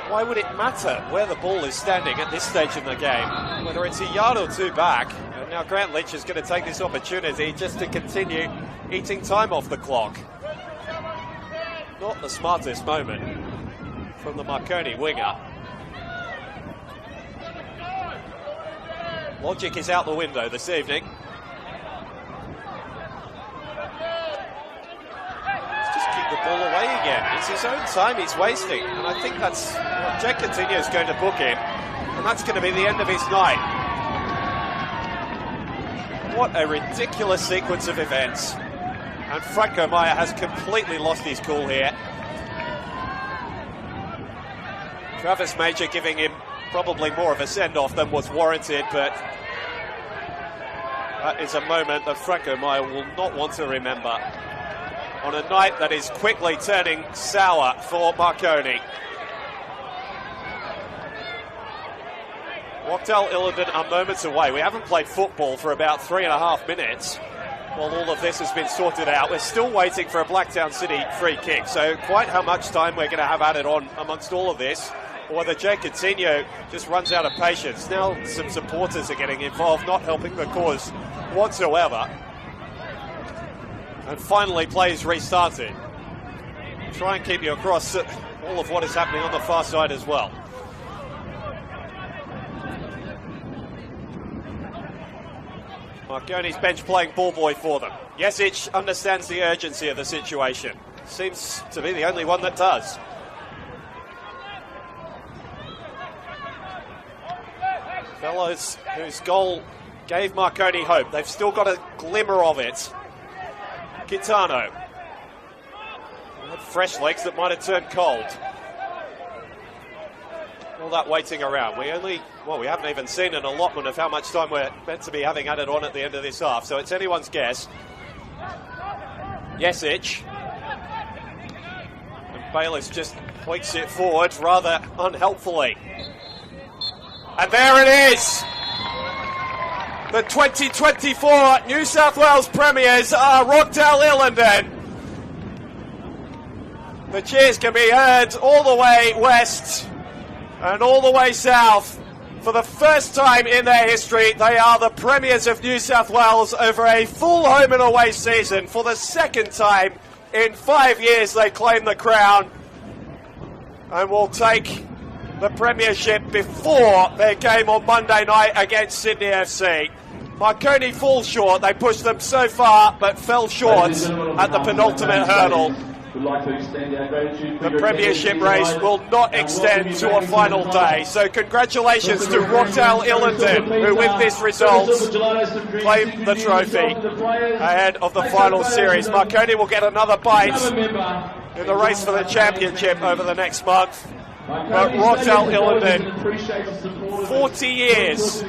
Why would it matter where the ball is standing at this stage in the game? Whether it's a yard or two back. And now Grant Lynch is going to take this opportunity just to continue eating time off the clock. Not the smartest moment from the Marconi winger. Logic is out the window this evening. Let's just kick the ball away again. It's his own time he's wasting. And I think that's what Jake Coutinho is going to book him. And that's going to be the end of his night. What a ridiculous sequence of events. And Franco Maya has completely lost his cool here. Travis Major giving him probably more of a send-off than was warranted, but that is a moment that Franco Maya will not want to remember on a night that is quickly turning sour for Marconi. Rockdale Illington are moments away. We haven't played football for about 3.5 minutes. While all of this has been sorted out, we're still waiting for a Blacktown City free kick. So quite how much time we're going to have added on amongst all of this, or whether Jake Coutinho just runs out of patience. Now some supporters are getting involved, not helping the cause whatsoever. And finally, play is restarted. Try and keep you across all of what is happening on the far side as well. Marconi's bench playing ball boy for them. Jesic understands the urgency of the situation. Seems to be the only one that does. Fellows whose goal gave Marconi hope. They've still got a glimmer of it. Kitano. Had fresh legs that might have turned cold. All that waiting around. We haven't even seen an allotment of how much time we're meant to be having added on at the end of this half, so it's anyone's guess. Jesic. And Bayliss just tweaks it forward rather unhelpfully. And there it is! The 2024 New South Wales Premiers are Rockdale Illington. The cheers can be heard all the way west And all the way south, for the first time in their history, they are the premiers of New South Wales over a full home and away season. For the second time in 5 years, they claim the crown and will take the premiership before their game on Monday night against Sydney FC. Marconi falls short. They pushed them so far, but fell short at the penultimate hurdle. The premiership race will not extend to a final day. So congratulations to Rockdale Illington, who with this result claim the trophy ahead of the final series. Marconi will get another bite in the race for the championship over the next month. But Rockdale Illington, 40 years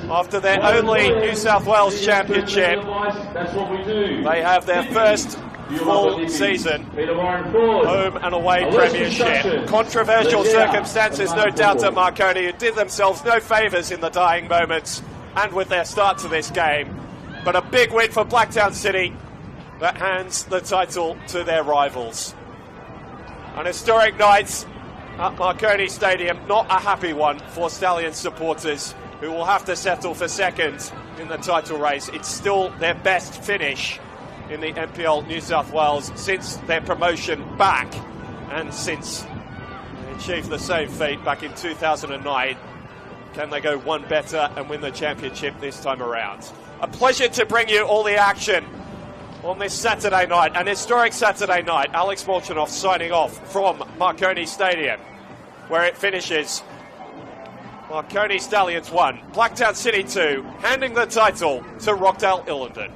after their only New South Wales championship, they have their first full season home and away premiership. Controversial circumstances, no doubt, at Marconi, who did themselves no favours in the dying moments and with their start to this game. But a big win for Blacktown City that hands the title to their rivals. An historic night at Marconi Stadium, not a happy one for Stallions supporters, who will have to settle for second in the title race. It's still their best finish in the NPL New South Wales since their promotion back, and since they achieved the same feat back in 2009. Can they go one better and win the championship this time around? A pleasure to bring you all the action on this Saturday night, an historic Saturday night. Alex Molchanoff signing off from Marconi Stadium, where it finishes Marconi Stallions 1, Blacktown City 2, handing the title to Rockdale Illington.